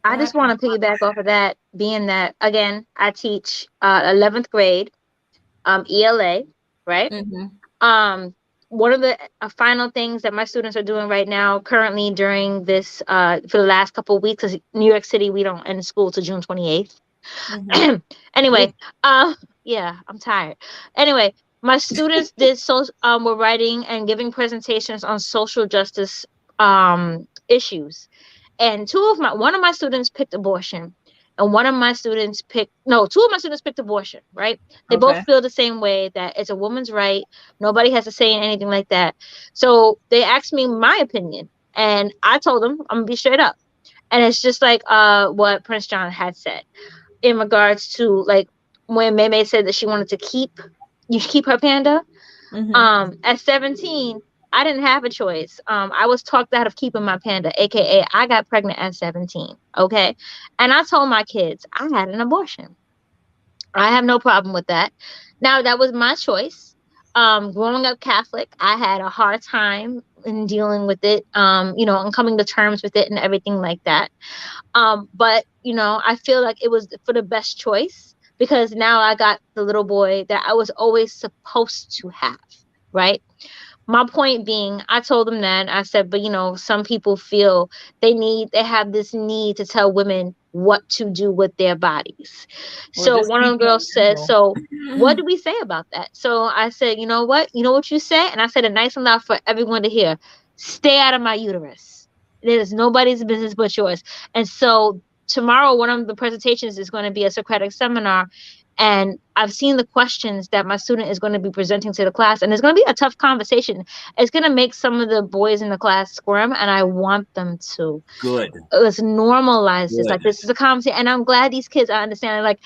I just want to piggyback off of that, being that, again, I teach 11th grade ELA, right? One of the final things that my students are doing right now, currently during this, for the last couple of weeks, because New York City, we don't end school till June 28th. Anyway, yeah, I'm tired. Anyway, my students were writing and giving presentations on social justice issues. And one of my students picked abortion, and two of my students picked abortion, right? They both feel the same way, that it's a woman's right. Nobody has to say anything like that. So they asked me my opinion, and I told them, I'm gonna be straight up. And it's just like what Prince John had said in regards to, like, when Mei said that she wanted to keep her panda. At 17, I didn't have a choice. I was talked out of keeping my panda, aka I got pregnant at 17. Okay. And I told my kids I had an abortion. I have no problem with that. Now, that was my choice. Growing up Catholic, I had a hard time in dealing with it, and coming to terms with it and everything like that. But, I feel like it was for the best choice, because now I got the little boy that I was always supposed to have, right? My point being, I told them that, I said, but some people feel they have this need to tell women what to do with their bodies. So one of the girls said, so what do we say about that? So I said, you know what you said? And I said it nice and loud for everyone to hear: stay out of my uterus. It is nobody's business but yours. And so tomorrow, one of the presentations is going to be a Socratic seminar. And I've seen the questions that my student is going to be presenting to the class, and it's going to be a tough conversation. It's going to make some of the boys in the class squirm, and I want them to. Good. Let's normalize this. Like, this is a conversation, and I'm glad these kids are understanding, like,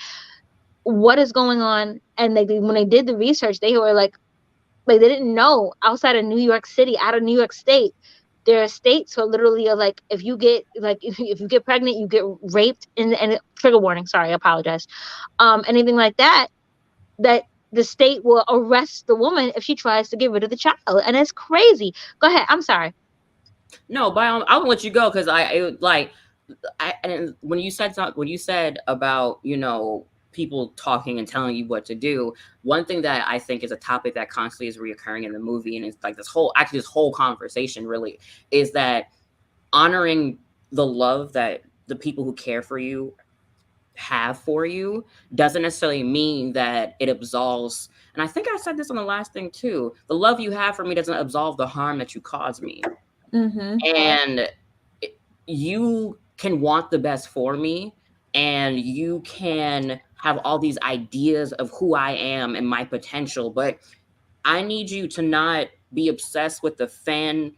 what is going on. And when they did the research, they were like they didn't know outside of New York City, out of New York State, there are states where literally are like, if you get pregnant, you get raped, and trigger warning, sorry, I apologize. Anything like that the state will arrest the woman if she tries to get rid of the child. And it's crazy. Go ahead. I'm sorry. No, but I'll let you go, because and when you said about, people talking and telling you what to do, one thing that I think is a topic that constantly is reoccurring in the movie, and it's like this whole conversation really, is that honoring the love that the people who care for you have for you doesn't necessarily mean that it absolves. And I think I said this on the last thing too: the love you have for me doesn't absolve the harm that you caused me. And you can want the best for me, and you can have all these ideas of who I am and my potential, but I need you to not be obsessed with the fan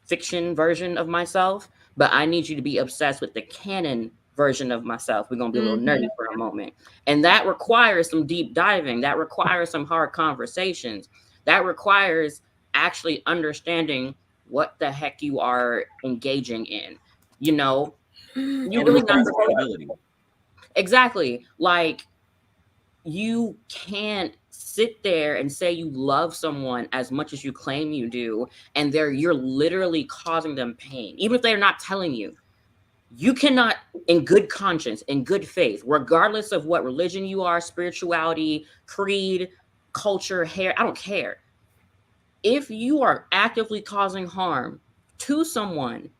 fiction version of myself, but I need you to be obsessed with the canon version of myself. We're going to be a little nerdy for a moment. And that requires some deep diving. That requires some hard conversations. That requires actually understanding what the heck you are engaging in. You really not exactly. Like, you can't sit there and say you love someone as much as you claim you do, and you're literally causing them pain, even if they're not telling you. You cannot, in good conscience, in good faith, regardless of what religion you are, spirituality, creed, culture, hair, I don't care. If you are actively causing harm to someone,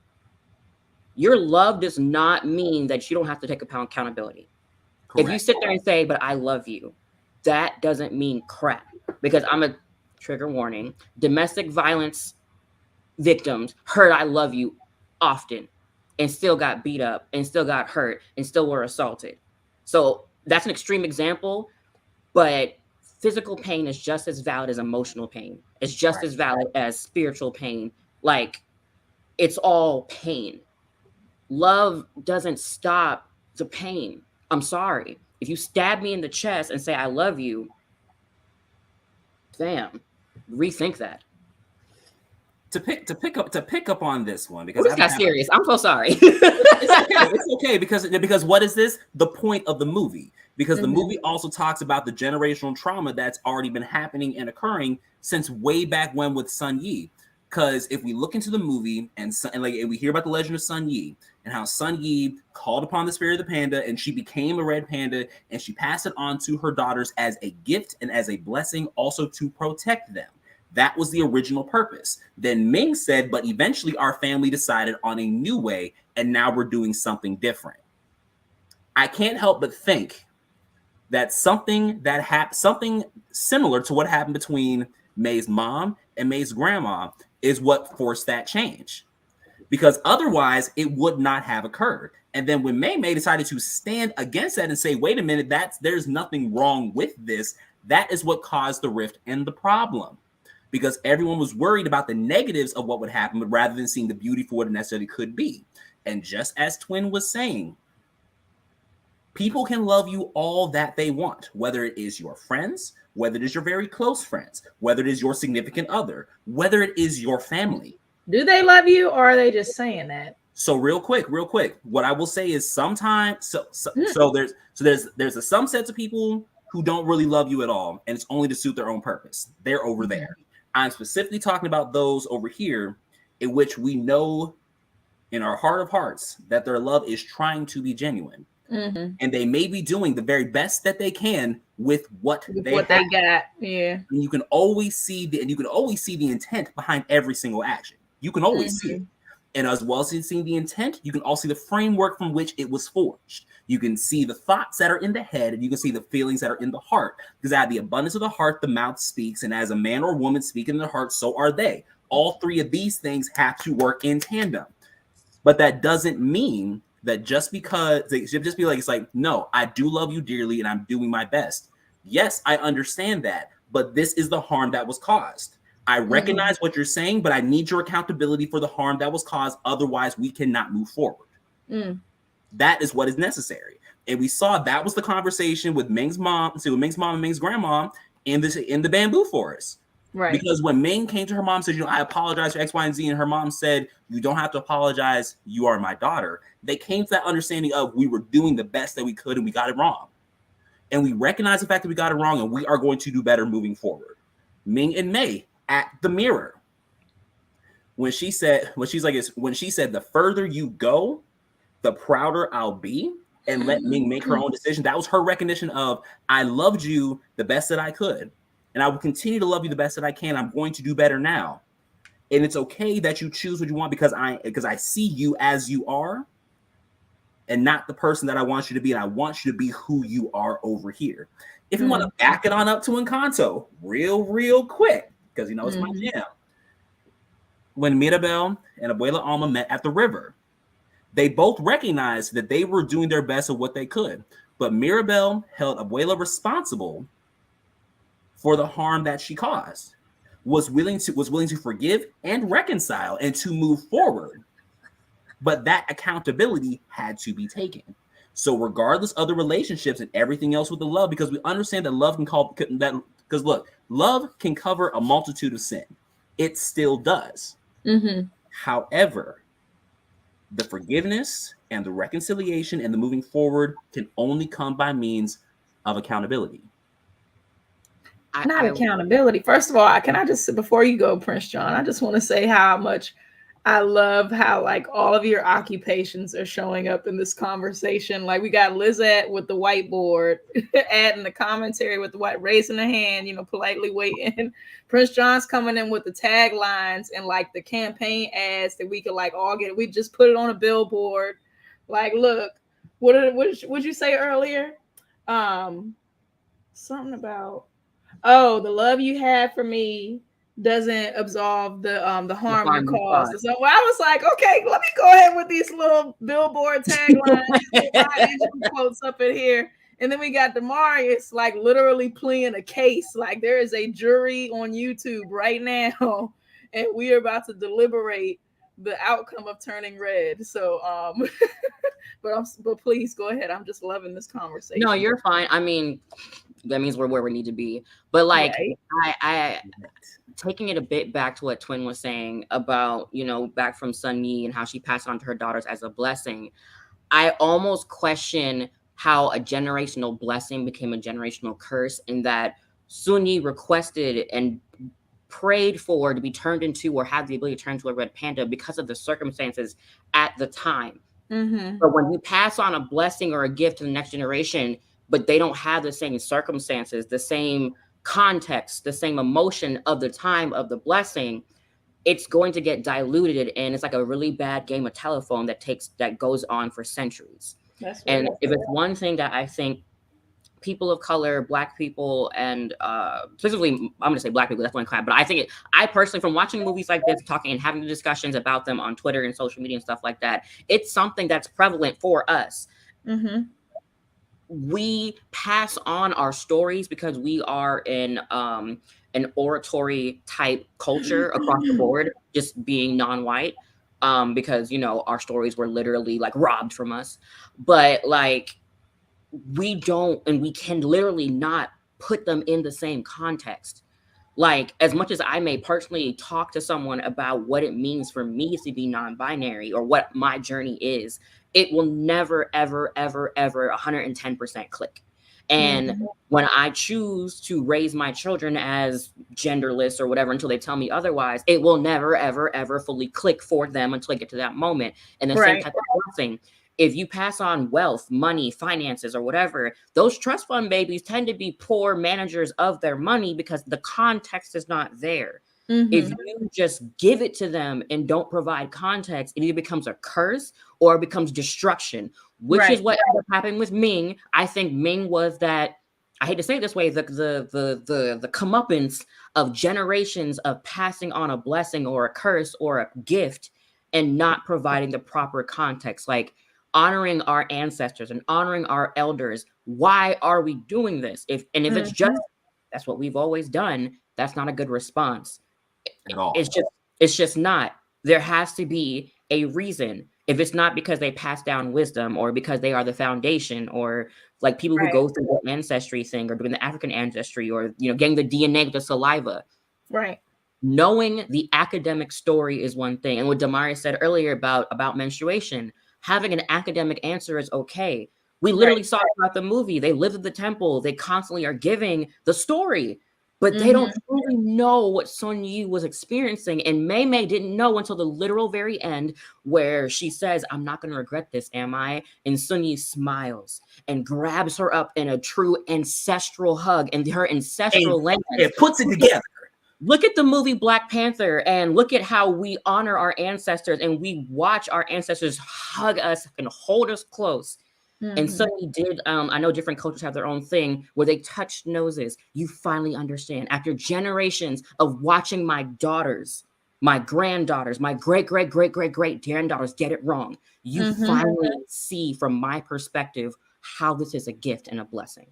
your love does not mean that you don't have to take accountability. Correct. If you sit there and say, but I love you, that doesn't mean crap. Because I'm a trigger warning, domestic violence victims heard I love you often and still got beat up and still got hurt and still were assaulted. So that's an extreme example, but physical pain is just as valid as emotional pain. It's just as valid as spiritual pain. Like, it's all pain. Love doesn't stop the pain. I'm sorry. If you stab me in the chest and say, I love you, damn, rethink that. To pick up on this one, because this got serious. I'm so sorry. It's okay because what is this? The point of the movie. Because the movie also talks about the generational trauma that's already been happening and occurring since way back when with Sun Yi. Because if we look into the movie and we hear about the legend of Sun Yi and how Sun Yi called upon the spirit of the panda and she became a red panda and she passed it on to her daughters as a gift and as a blessing, also to protect them. That was the original purpose. Then Ming said, but eventually our family decided on a new way, and now we're doing something different. I can't help but think that something similar to what happened between Mei's mom and Mei's grandma is what forced that change. Because otherwise, it would not have occurred. And then when Mei decided to stand against that and say, wait a minute, there's nothing wrong with this, that is what caused the rift and the problem. Because everyone was worried about the negatives of what would happen, but rather than seeing the beauty for what it necessarily could be. And just as Twin was saying, people can love you all that they want, whether it is your friends, whether it is your very close friends, whether it is your significant other, whether it is your family. Do they love you, or are they just saying that? So real quick, what I will say is sometimes, there's some sets of people who don't really love you at all, and it's only to suit their own purpose. They're over there. I'm specifically talking about those over here in which we know in our heart of hearts that their love is trying to be genuine. And they may be doing the very best that they can with what they got. Yeah. And you can always see the intent behind every single action. You can always see it. And as well as seeing the intent, you can also see the framework from which it was forged. You can see the thoughts that are in the head, and you can see the feelings that are in the heart. Because out of the abundance of the heart, the mouth speaks. And as a man or woman speaking in their heart, so are they. All three of these things have to work in tandem. But that doesn't mean that just because they should just be like, it's like, no, I do love you dearly and I'm doing my best. Yes, I understand that. But this is the harm that was caused. I recognize what you're saying, but I need your accountability for the harm that was caused. Otherwise, we cannot move forward. That is what is necessary. And we saw that was the conversation with Ming's mom, and Ming's grandma in the bamboo forest. Right. Because when Ming came to her mom and said, I apologize for X, Y, and Z, and her mom said, you don't have to apologize. You are my daughter. They came to that understanding of we were doing the best that we could and we got it wrong. And we recognize the fact that we got it wrong and we are going to do better moving forward. Ming and Mei at the mirror. When she said, the further you go, the prouder I'll be, and let Ming make her own decision. That was her recognition of, I loved you the best that I could. And I will continue to love you the best that I can. I'm going to do better now. And it's okay that you choose what you want because I see you as you are and not the person that I want you to be. And I want you to be who you are over here. If you want to back it on up to Encanto real quick, because it's my jam. When Mirabel and Abuela Alma met at the river, they both recognized that they were doing their best of what they could. But Mirabel held Abuela responsible for the harm that she caused, was willing to forgive and reconcile and to move forward. But that accountability had to be taken. So regardless of the relationships and everything else with the love, because we understand that love love can cover a multitude of sin. It still does. However, the forgiveness and the reconciliation and the moving forward can only come by means of accountability. Accountability. First of all, can I just, before you go, Prince John, I just want to say how much I love how like all of your occupations are showing up in this conversation. Like we got Lizette with the whiteboard, adding the commentary with the white, raising the hand, politely waiting. Prince John's coming in with the taglines and like the campaign ads that we could like all get. We just put it on a billboard. Like, look, what'd you say earlier? Something about the love you had for me doesn't absolve the harm you caused. So I was like, okay, let me go ahead with these little billboard taglines, quotes up in here. And then we got Demarius like literally pleading a case. Like there is a jury on YouTube right now, and we are about to deliberate the outcome of Turning Red. So but please go ahead. I'm just loving this conversation. No, you're fine. I mean, that means we're where we need to be. But like I taking it a bit back to what Twin was saying about, back from Sun Yi and how she passed it on to her daughters as a blessing. I almost question how a generational blessing became a generational curse, in that Sun Yi requested and prayed for to be turned into or have the ability to turn into a red panda because of the circumstances at the time. Mm-hmm. But when you pass on a blessing or a gift to the next generation, but they don't have the same circumstances, the same context, the same emotion of the time of the blessing, it's going to get diluted, and it's like a really bad game of telephone that goes on for centuries. And if it's one thing that I think people of color, Black people, and specifically, I'm going to say Black people, that's one kind, but I personally, from watching movies like this, talking and having discussions about them on Twitter and social media and stuff like that, it's something that's prevalent for us. Mm-hmm. We pass on our stories because we are in an oratory type culture across the board, just being non-white, because, our stories were literally like robbed from us. But like, we don't, and we can literally not put them in the same context. Like, as much as I may personally talk to someone about what it means for me to be non-binary or what my journey is, it will never, ever, ever, ever 110% click. And when I choose to raise my children as genderless or whatever until they tell me otherwise, it will never, ever, ever fully click for them until I get to that moment. And the same type of blessing. If you pass on wealth, money, finances, or whatever, those trust fund babies tend to be poor managers of their money because the context is not there. Mm-hmm. If you just give it to them and don't provide context, it either becomes a curse or it becomes destruction, which is what ended up happening with Ming. I think Ming was that, I hate to say it this way, the comeuppance of generations of passing on a blessing or a curse or a gift and not providing the proper context. Like, honoring our ancestors and honoring our elders. Why are we doing this? If it's just, that's what we've always done, that's not a good response. At all. It's just not. There has to be a reason. If it's not because they pass down wisdom or because they are the foundation, or like people who go through the ancestry thing or doing the African ancestry, or, getting the DNA with the saliva. Right. Knowing the academic story is one thing. And what Demarius said earlier about menstruation, having an academic answer is okay. We literally saw throughout the movie. They live at the temple. They constantly are giving the story, but they don't truly know what Sun Yi was experiencing. And Mei Mei didn't know until the literal very end, where she says, "I'm not going to regret this, am I?" And Sun Yi smiles and grabs her up in a true ancestral hug, and her ancestral language. It puts it together. Look at the movie Black Panther and look at how we honor our ancestors and we watch our ancestors hug us and hold us close. And so he did. I know different cultures have their own thing where they touch noses. You finally understand after generations of watching my daughters, my granddaughters, my great granddaughters get it wrong. You finally see from my perspective how this is a gift and a blessing.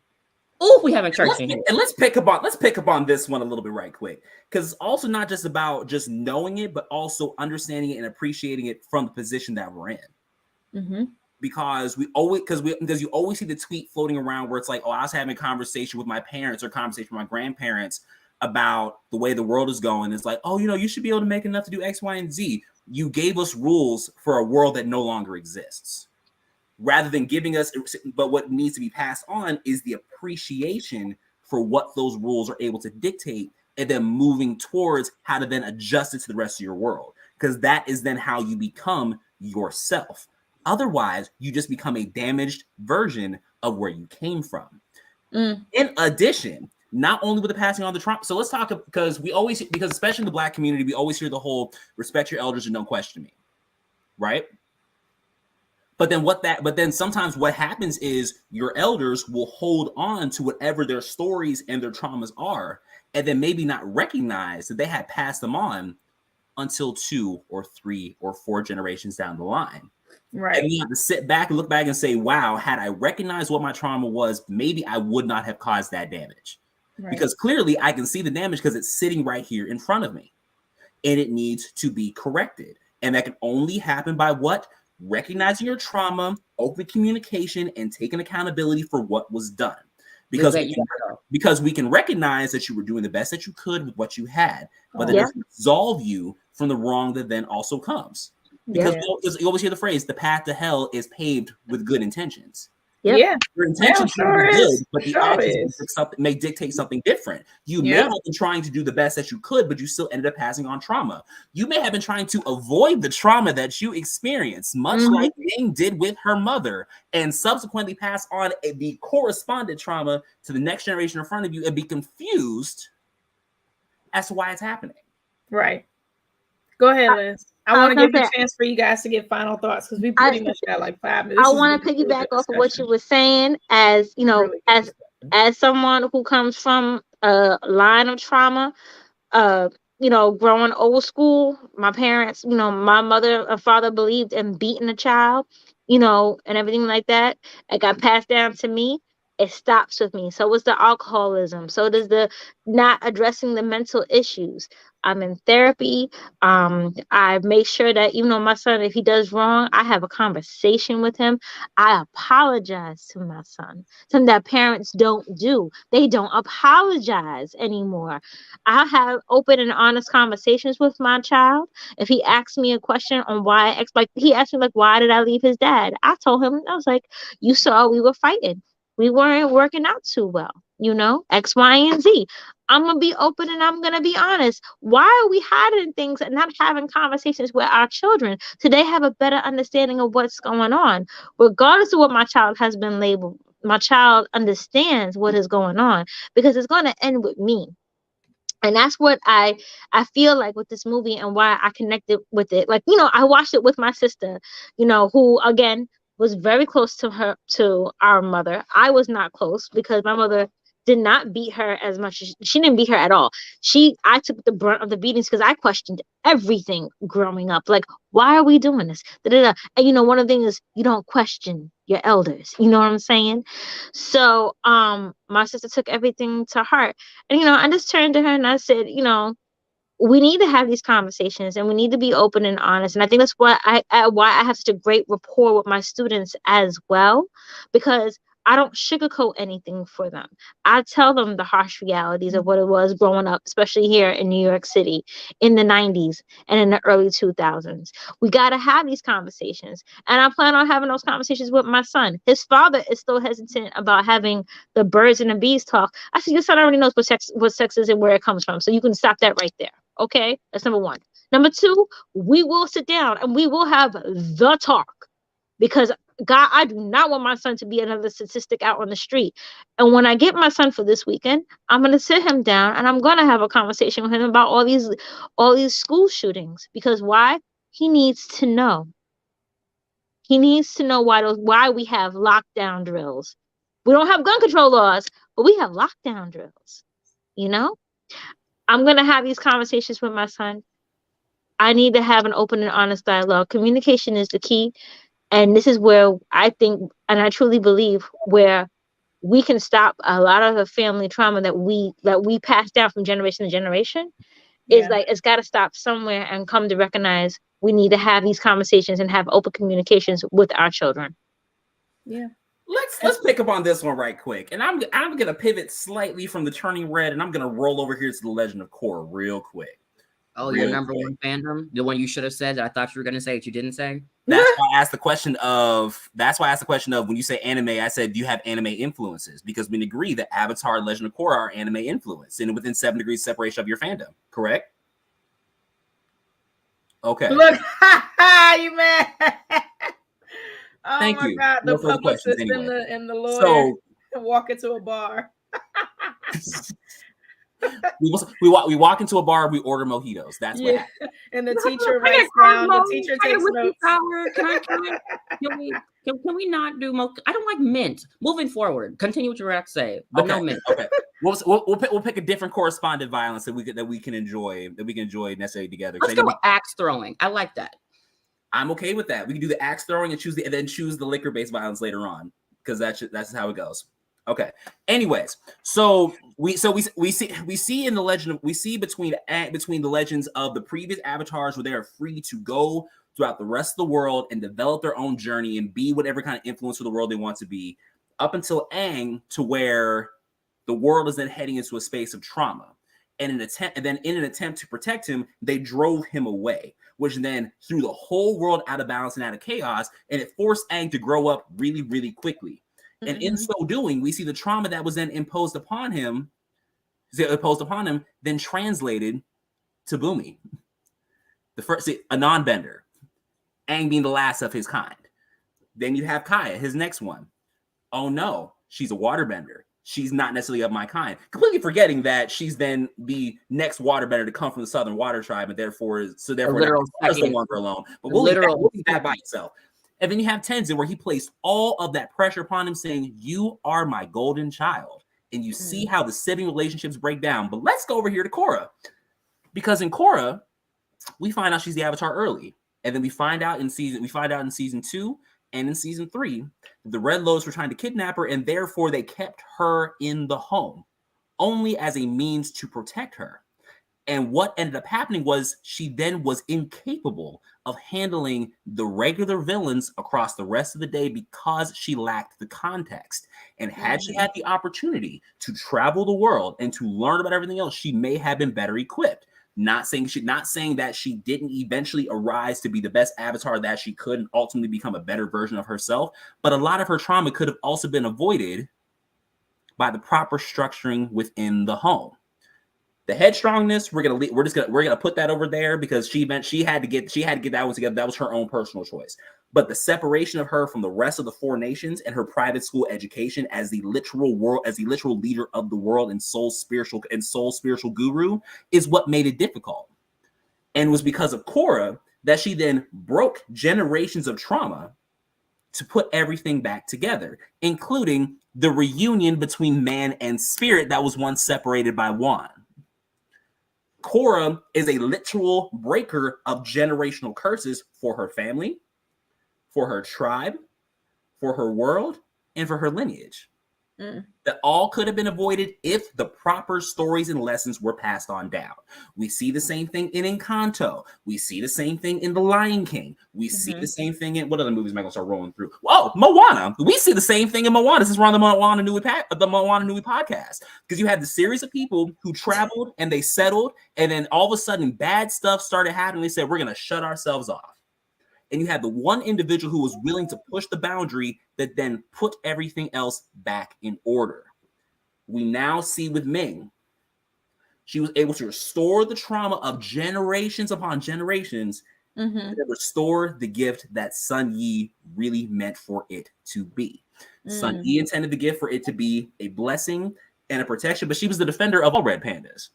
Oh, we haven't church in here. And let's pick up on this one a little bit right quick, because it's also not just about just knowing it, but also understanding it and appreciating it from the position that we're in. Because you always see the tweet floating around where it's like, oh, I was having a conversation with my parents or conversation with my grandparents about the way the world is going. It's like, oh, you should be able to make enough to do X, Y, and Z. You gave us rules for a world that no longer exists. Rather than giving us, but what needs to be passed on is the appreciation for what those rules are able to dictate, and then moving towards how to then adjust it to the rest of your world. because that is then how you become yourself. Otherwise, you just become a damaged version of where you came from. In addition, not only with the passing on the trauma, so let's talk, because especially in the Black community, we always hear the whole respect your elders and don't question me, right? But then sometimes what happens is your elders will hold on to whatever their stories and their traumas are, and then maybe not recognize that they had passed them on until 2 or 3 or 4 generations down the line. Right. And you have to sit back and look back and say, wow, had I recognized what my trauma was, maybe I would not have caused that damage. Right. Because clearly I can see the damage because it's sitting right here in front of me. And it needs to be corrected. And that can only happen by what? Recognizing your trauma, open communication, and taking accountability for what was done. Because we can recognize that you were doing the best that you could with what you had, but that doesn't absolve you from the wrong that then also comes. Because you always hear the phrase, the path to hell is paved with good intentions. Yeah. Your intentions are good, but the actions may dictate something different. You may have been trying to do the best that you could, but you still ended up passing on trauma. You may have been trying to avoid the trauma that you experienced, much like Ming did with her mother, and subsequently pass on the correspondent trauma to the next generation in front of you and be confused as to why it's happening. Right. Go ahead, Liz. I want to give a chance for you guys to get final thoughts because we pretty much got like 5 minutes. I want to piggyback off of what you were saying, as you know, really as someone who comes from a line of trauma, you know, growing old school. My parents, you know, my mother and father believed in beating a child, you know, and everything like that. It got passed down to me. It stops with me. So was the alcoholism. So does the not addressing the mental issues. I'm in therapy. I make sure that even though my son, if he does wrong, I have a conversation with him. I apologize to my son. Something that parents don't do. They don't apologize anymore. I have open and honest conversations with my child. If he asks me a question on why, like he asked me like, why did I leave his dad? I told him, I was like, you saw we were fighting. We weren't working out too well, you know, X, Y, and Z. I'm going to be open and I'm going to be honest. Why are we hiding things and not having conversations with our children so they have a better understanding of what's going on? Regardless of what my child has been labeled, my child understands what is going on because it's going to end with me. And that's what I feel like with this movie and why I connected with it. Like, you know, I watched it with my sister, you know, who, again, was very close to our mother. I was not close because my mother did not beat her as much as she didn't beat her at all. I took the brunt of the beatings because I questioned everything growing up. Like, why are we doing this? And you know, one of the things is you don't question your elders. You know what I'm saying? So my sister took everything to heart. And you know, I just turned to her and I said, you know, we need to have these conversations and we need to be open and honest. And I think that's why I have such a great rapport with my students as well, because I don't sugarcoat anything for them. I tell them the harsh realities of what it was growing up, especially here in New York City in the 90s and in the early 2000s. We got to have these conversations. And I plan on having those conversations with my son. His father is still hesitant about having the birds and the bees talk. I said, your son already knows what sex is and where it comes from. So you can stop that right there. Okay, that's number one. Number two, we will sit down and we will have the talk because God, I do not want my son to be another statistic out on the street. And when I get my son for this weekend, I'm going to sit him down and I'm going to have a conversation with him about all these school shootings. Because why? He needs to know. He needs to know why we have lockdown drills. We don't have gun control laws, but we have lockdown drills. You know? I'm going to have these conversations with my son. I need to have an open and honest dialogue. Communication is the key. And this is where I think, and I truly believe, where we can stop a lot of the family trauma that we pass down from generation to generation. Is like, it's got to stop somewhere and come to recognize we need to have these conversations and have open communications with our children. Yeah. Let's pick up on this one right quick. And I'm going to pivot slightly from the Turning Red and I'm going to roll over here to the Legend of Korra real quick. Oh, your number one fandom? The one you should have said that I thought you were going to say that you didn't say? That's why I asked the question of when you say anime, I said, do you have anime influences? Because we agree that Avatar and Legend of Korra are anime influence and within 7 degrees separation of your fandom, correct? Okay. Look, you mad? Oh Thank my you. God, No the further questions publicist anyway. and the lawyer So walk into a bar. we walk into a bar, we order mojitos. That's what happens. And the teacher Can I writes get down. The Cosmo? teacher Can I get takes whiskey notes. sour? Can we not do I don't like mint. Moving forward, continue what you were about to say, but no mint. Okay. We'll pick a different correspondent violence that we can enjoy necessarily together. Let's go axe throwing. I like that. I'm okay with that. We can do the axe throwing and then choose the liquor based violence later on, because that's how it goes. Okay. Anyways, so we see in the legend between the legends of the previous avatars where they are free to go throughout the rest of the world and develop their own journey and be whatever kind of influence for the world they want to be, up until Aang, to where the world is then heading into a space of trauma. And in an attempt to protect him, they drove him away, which then threw the whole world out of balance and out of chaos, and it forced Aang to grow up really, really quickly. Mm-hmm. And in so doing, we see the trauma that was then imposed upon him, then translated to Bumi. A non-bender. Aang being the last of his kind. Then you have Kaya, his next one. Oh no, she's a waterbender. She's not necessarily of my kind. Completely forgetting that she's then the next waterbender to come from the Southern Water Tribe, and therefore no longer alone. But we'll leave that by itself. And then you have Tenzin, where he placed all of that pressure upon him, saying, "You are my golden child." And you see how the sibling relationships break down. But let's go over here to Korra, because in Korra, we find out she's the Avatar early, and then we find out in season 2 and in season 3, the Red Lotus were trying to kidnap her, and therefore they kept her in the home, only as a means to protect her. And what ended up happening was she then was incapable of handling the regular villains across the rest of the day because she lacked the context. And had she had the opportunity to travel the world and to learn about everything else, she may have been better equipped. Not saying that she didn't eventually arise to be the best avatar that she could and ultimately become a better version of herself, but a lot of her trauma could have also been avoided by the proper structuring within the home. The headstrongness, we're gonna put that over there, because she had to get that one together. That was her own personal choice. But the separation of her from the rest of the 4 nations and her private school education as the literal leader of the world and sole spiritual guru is what made it difficult. And it was because of Korra that she then broke generations of trauma to put everything back together, including the reunion between man and spirit that was once separated by one. Korra is a literal breaker of generational curses for her family, for her tribe, for her world, and for her lineage. That all could have been avoided if the proper stories and lessons were passed on down. We see the same thing in Encanto. We see the same thing in The Lion King. We see the same thing in what other movies am I going to start rolling through? Whoa, Moana. We see the same thing in Moana. This is on the Moana Nui Podcast, because you had the series of people who traveled and they settled, and then all of a sudden bad stuff started happening. They said, we're going to shut ourselves off. And you had the one individual who was willing to push the boundary that then put everything else back in order. We now see with Ming, she was able to restore the trauma of generations upon generations and restore the gift that Sun Yi really meant for it to be. Sun Yi intended the gift for it to be a blessing and a protection, but she was the defender of all red pandas.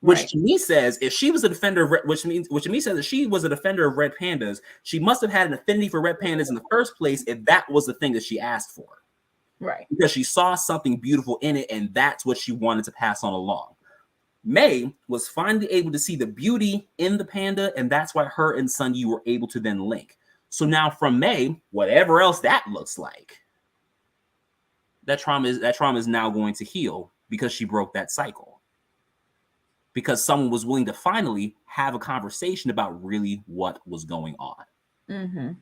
Which to me says, if she was a defender of which to me says, if she was a defender of red pandas, she must have had an affinity for red pandas in the first place, if that was the thing that she asked for. Right. Because she saw something beautiful in it, and that's what she wanted to pass on along. Mei was finally able to see the beauty in the panda, and that's why her and Sun Yi were able to then link. So now from Mei, whatever else that looks like, that trauma is now going to heal because she broke that cycle. Because someone was willing to finally have a conversation about really what was going on. The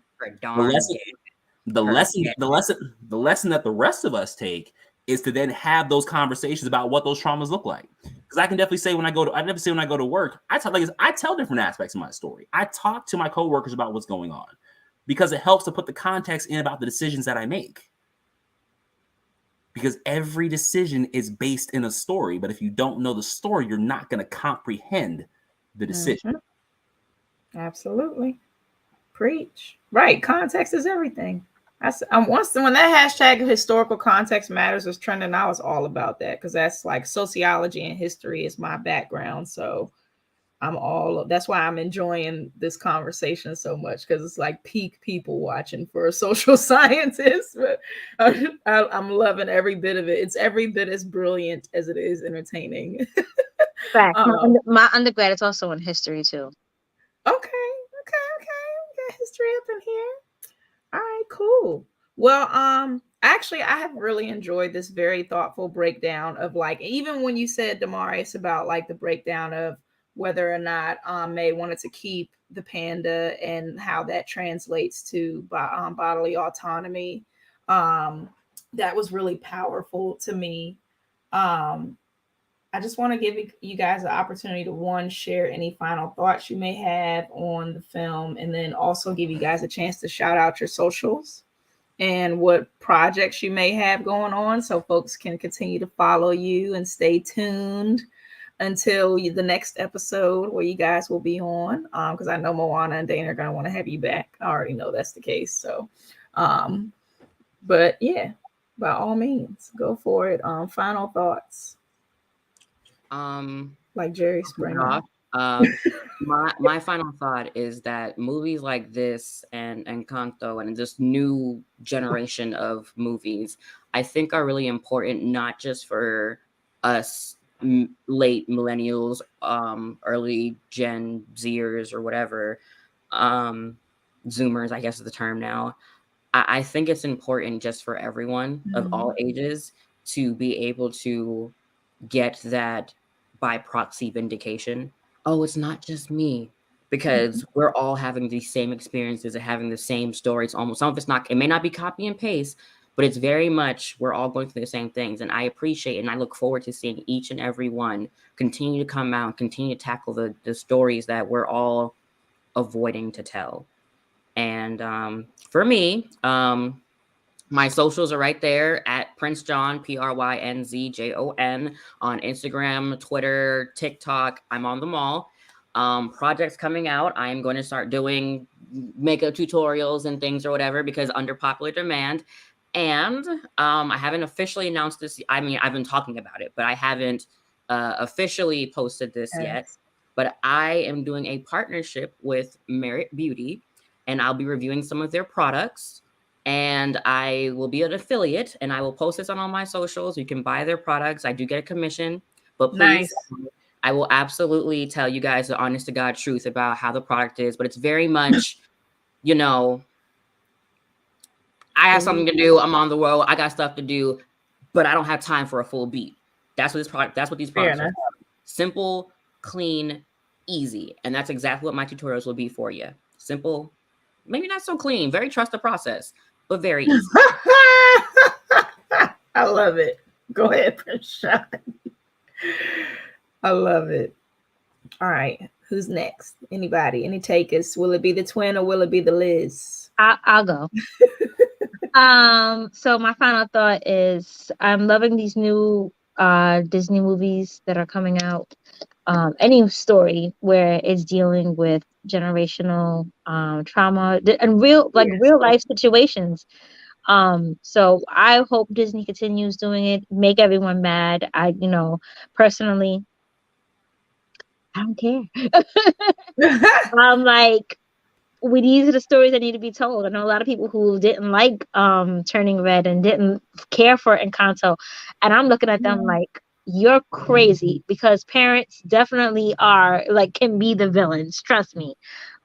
lesson that the rest of us take is to then have those conversations about what those traumas look like. Because I can definitely say when I go to work, I tell different aspects of my story. I talk to my coworkers about what's going on, because it helps to put the context in about the decisions that I make. Because every decision is based in a story, but if you don't know the story, you're not going to comprehend the decision. Absolutely. Preach. Right. Context is everything. Once when that hashtag historical context matters was trending, I was all about that because that's like sociology and history is my background. So that's why I'm enjoying this conversation so much because it's like peak people watching for a social scientist. But I'm loving every bit of it. It's every bit as brilliant as it is entertaining. Fact. My undergrad is also in history too. Okay. We got history up in here. All right, cool. Well, actually, I have really enjoyed this very thoughtful breakdown of like, even when you said, Demarius, about like the breakdown of whether or not Mei wanted to keep the panda and how that translates to bodily autonomy. That was really powerful to me. I just want to give you guys the opportunity to share any final thoughts you may have on the film, and then also give you guys a chance to shout out your socials and what projects you may have going on so folks can continue to follow you and stay tuned until the next episode where you guys will be on, because I know Moana and Dana are going to want to have you back. I already know that's the case. So, but yeah, by all means, go for it. Final thoughts. Like Jerry Springer. My final thought is that movies like this and Encanto and this new generation of movies, I think, are really important, not just for us late millennials, early Gen Zers or whatever, Zoomers, I guess is the term now. I think it's important just for everyone of all ages to be able to get that by proxy vindication. Oh, it's not just me, because we're all having these same experiences and having the same stories. Almost some of it's not, it may not be copy and paste, but it's very much, we're all going through the same things. And I appreciate and I look forward to seeing each and every one continue to come out and continue to tackle the stories that we're all avoiding to tell. And for me, my socials are right there at Prince John, PRYNZJON, on Instagram, Twitter, TikTok. I'm on them all. Projects coming out. I'm going to start doing makeup tutorials and things or whatever because under popular demand. And I haven't officially announced this. I mean, I've been talking about it, but I haven't officially posted this yet. But I am doing a partnership with Merit Beauty, and I'll be reviewing some of their products. And I will be an affiliate, and I will post this on all my socials. You can buy their products. I do get a commission, but please, I will absolutely tell you guys the honest to God truth about how the product is. But it's very much, you know, I have something to do. I'm on the road. I got stuff to do, but I don't have time for a full beat. That's what this product. That's what these products are. Simple, clean, easy, and that's exactly what my tutorials will be for you. Simple, maybe not so clean. Very trust the process, but very easy. I love it. Go ahead, Prince Sean. I love it. All right, who's next? Anybody? Any takers? Will it be the twin or will it be the Liz? I'll go. So my final thought is I'm loving these new Disney movies that are coming out. Any story where it's dealing with generational trauma and real life situations. So I hope Disney continues doing it, make everyone mad. Personally, I don't care. I'm like, these are the stories that need to be told. I know a lot of people who didn't like Turning Red and didn't care for Encanto, and I'm looking at them like, you're crazy, because parents definitely can be the villains. Trust me.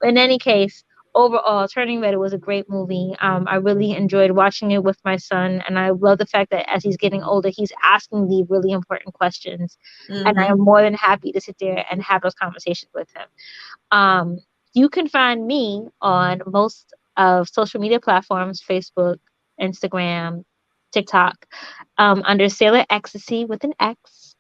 In any case, overall, Turning Red was a great movie. I really enjoyed watching it with my son, and I love the fact that as he's getting older, he's asking the really important questions, and I am more than happy to sit there and have those conversations with him. You can find me on most of social media platforms: Facebook, Instagram, TikTok, under Sailor Ecstasy with an X.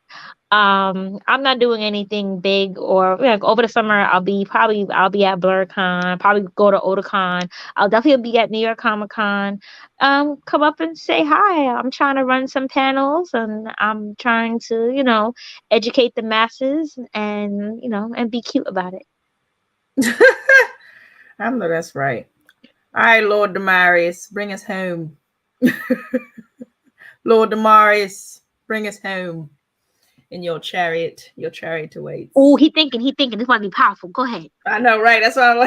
I'm not doing anything big, or over the summer I'll be at BlurCon, probably go to Otakon. I'll definitely be at New York Comic Con. Come up and say hi. I'm trying to run some panels, and I'm trying to, educate the masses and be cute about it. I know that's right. All right, Lord Demarius, bring us home. Lord Demarius, bring us home in your chariot to wait. Oh, he thinking. This might be powerful. Go ahead. I know, right? That's what I'm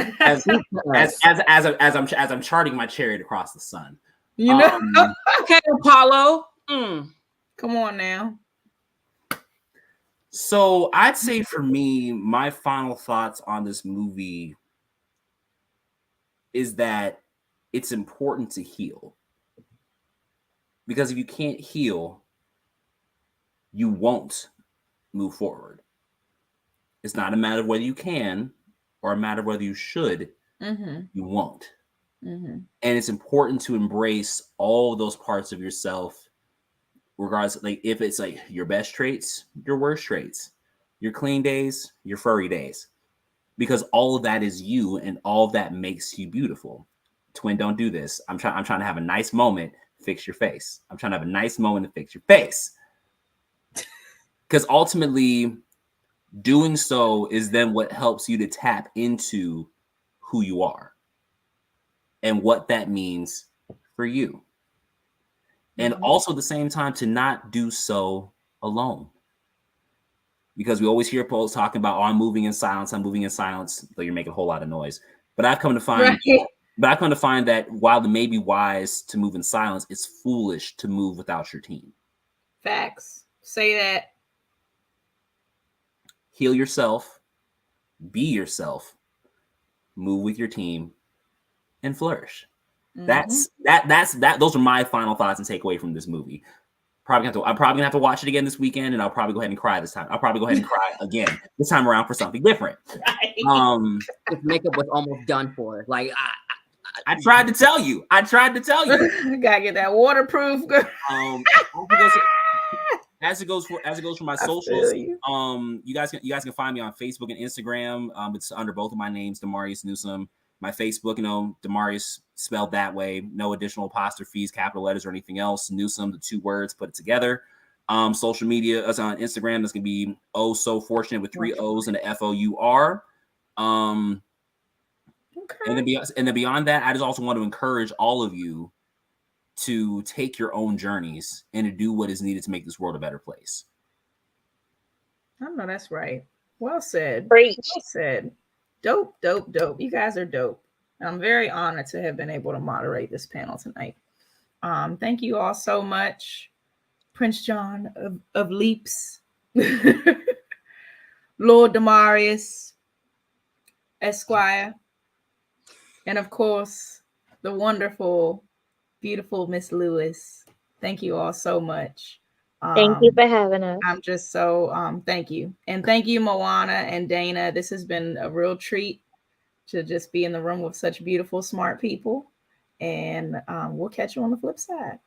like. as I'm charting my chariot across the sun. You know, Okay, Apollo. come on now. So I'd say for me, my final thoughts on this movie is that it's important to heal. Because if you can't heal, you won't move forward. It's not a matter of whether you can or a matter of whether you should. You won't. And it's important to embrace all those parts of yourself, regardless, like if it's like your best traits, your worst traits, your clean days, your furry days, because all of that is you and all of that makes you beautiful. Twin, don't do this. I'm trying to have a nice moment. Fix your face. I'm trying to have a nice moment to fix your face. Because ultimately, doing so is then what helps you to tap into who you are and what that means for you. And also at the same time, to not do so alone. Because we always hear folks talking about, oh, I'm moving in silence, though you're making a whole lot of noise. But I've come to find... Right. But I come to find that while it may be wise to move in silence, it's foolish to move without your team. Facts. Say that. Heal yourself, be yourself, move with your team, and flourish. Those are my final thoughts and takeaway from this movie. I'm probably gonna have to watch it again this weekend, and I'll probably go ahead and cry this time. I'll probably go ahead and cry again this time around for something different. Right. His makeup was almost done for. Like I tried to tell you. You gotta get that waterproof. As it goes for my socials, you guys can find me on Facebook and Instagram. It's under both of my names, Demarius Newsome. My Facebook, Demarius spelled that way, no additional apostrophes, capital letters, or anything else. Newsome, the two words, put it together. Social media, us on Instagram, that's gonna be Oh So Fortunate with 3 O's and a FOUR. And then beyond that, I just also want to encourage all of you to take your own journeys and to do what is needed to make this world a better place. I know that's right. Well said. Preach. Well said. Dope. You guys are dope. I'm very honored to have been able to moderate this panel tonight. Thank you all so much. Prince John of Leaps, Lord Demarius, Esquire, and of course, the wonderful, beautiful Miss Lewis. Thank you all so much. Thank you for having us. I'm just so, thank you. And thank you, Moana and Dana. This has been a real treat to just be in the room with such beautiful, smart people. And we'll catch you on the flip side.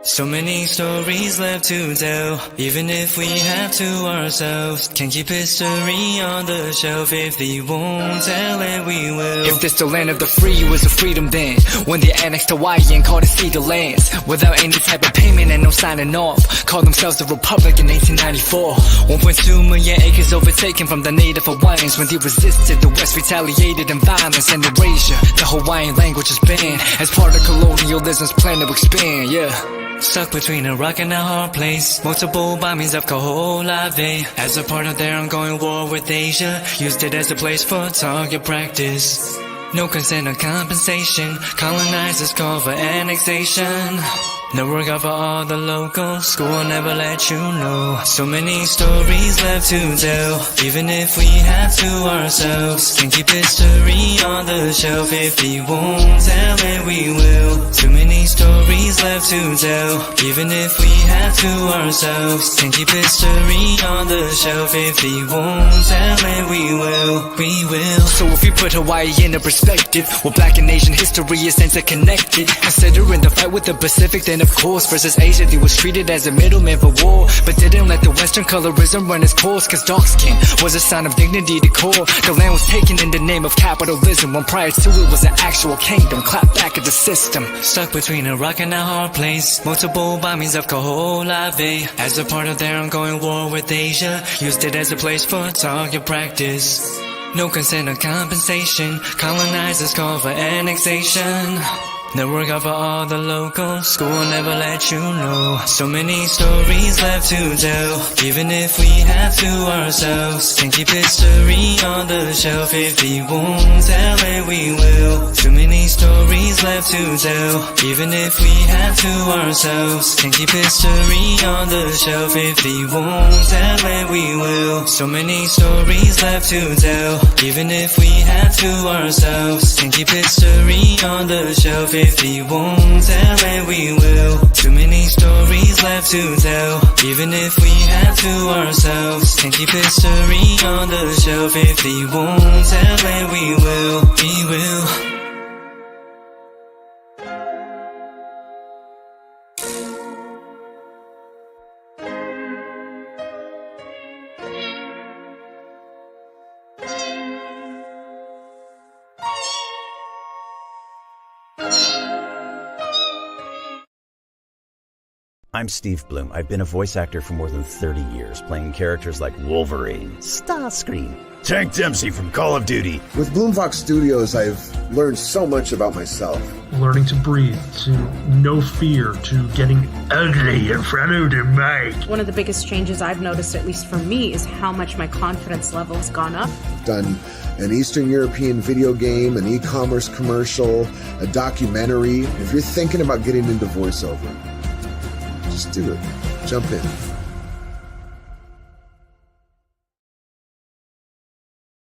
So many stories left to tell, even if we have to ourselves. Can't keep history on the shelf. If they won't tell it, we will. If this the land of the free, it was a freedom then. When they annexed Hawaii and called it cedar lands, without any type of payment and no signing off. Called themselves the Republic in 1894. 1.2 million acres overtaken from the native Hawaiians. When they resisted, the West retaliated in violence and erasure. The Hawaiian language is banned as part of colonialism's plan to expand, yeah. Stuck between a rock and a hard place. Multiple bombings of Kaho'olawe as a part of their ongoing war with Asia. Used it as a place for target practice. No consent or compensation. Colonizers call for annexation. No regard for all the locals. School will never let you know. So many stories left to tell, even if we have to ourselves. Can't keep history on the shelf. If we won't tell it, we will. Too many stories left to tell, even if we have to ourselves. Can't keep history on the shelf. If we won't tell it, we will. We will. So if we put Hawaii in a perspective, well, Black and Asian history is interconnected. Considering the fight with the Pacific, then and of course, versus Asia, he was treated as a middleman for war, but didn't let the Western colorism run its course, cause dark skin was a sign of dignity to core. The land was taken in the name of capitalism, when prior to it was an actual kingdom. Clap back at the system. Stuck between a rock and a hard place, multiple bombings of Kaho'olawe, as a part of their ongoing war with Asia, used it as a place for target practice. No consent or compensation, colonizers call for annexation. The work out for all the locals, school will never let you know. So many stories left to tell, even if we have to ourselves. Can keep history on the shelf, if we won't tell it we will. Too many stories left to tell, even if we have to ourselves. Can keep history on the shelf, if we won't tell it we will. So many stories left to tell, even if we have to ourselves. Can keep history on the shelf, if we won't tell it we will. Too many stories left to tell, even if we have to ourselves. Can keep history on the shelf, if we won't tell it we will. We will. I'm Steve Bloom. I've been a voice actor for more than 30 years, playing characters like Wolverine, Starscream, Tank Dempsey from Call of Duty. With Bloomfox Studios, I've learned so much about myself. Learning to breathe, to no fear, to getting ugly in front of the mic. One of the biggest changes I've noticed, at least for me, is how much my confidence level has gone up. I've done an Eastern European video game, an e-commerce commercial, a documentary. If you're thinking about getting into voiceover, just do it. Jump in.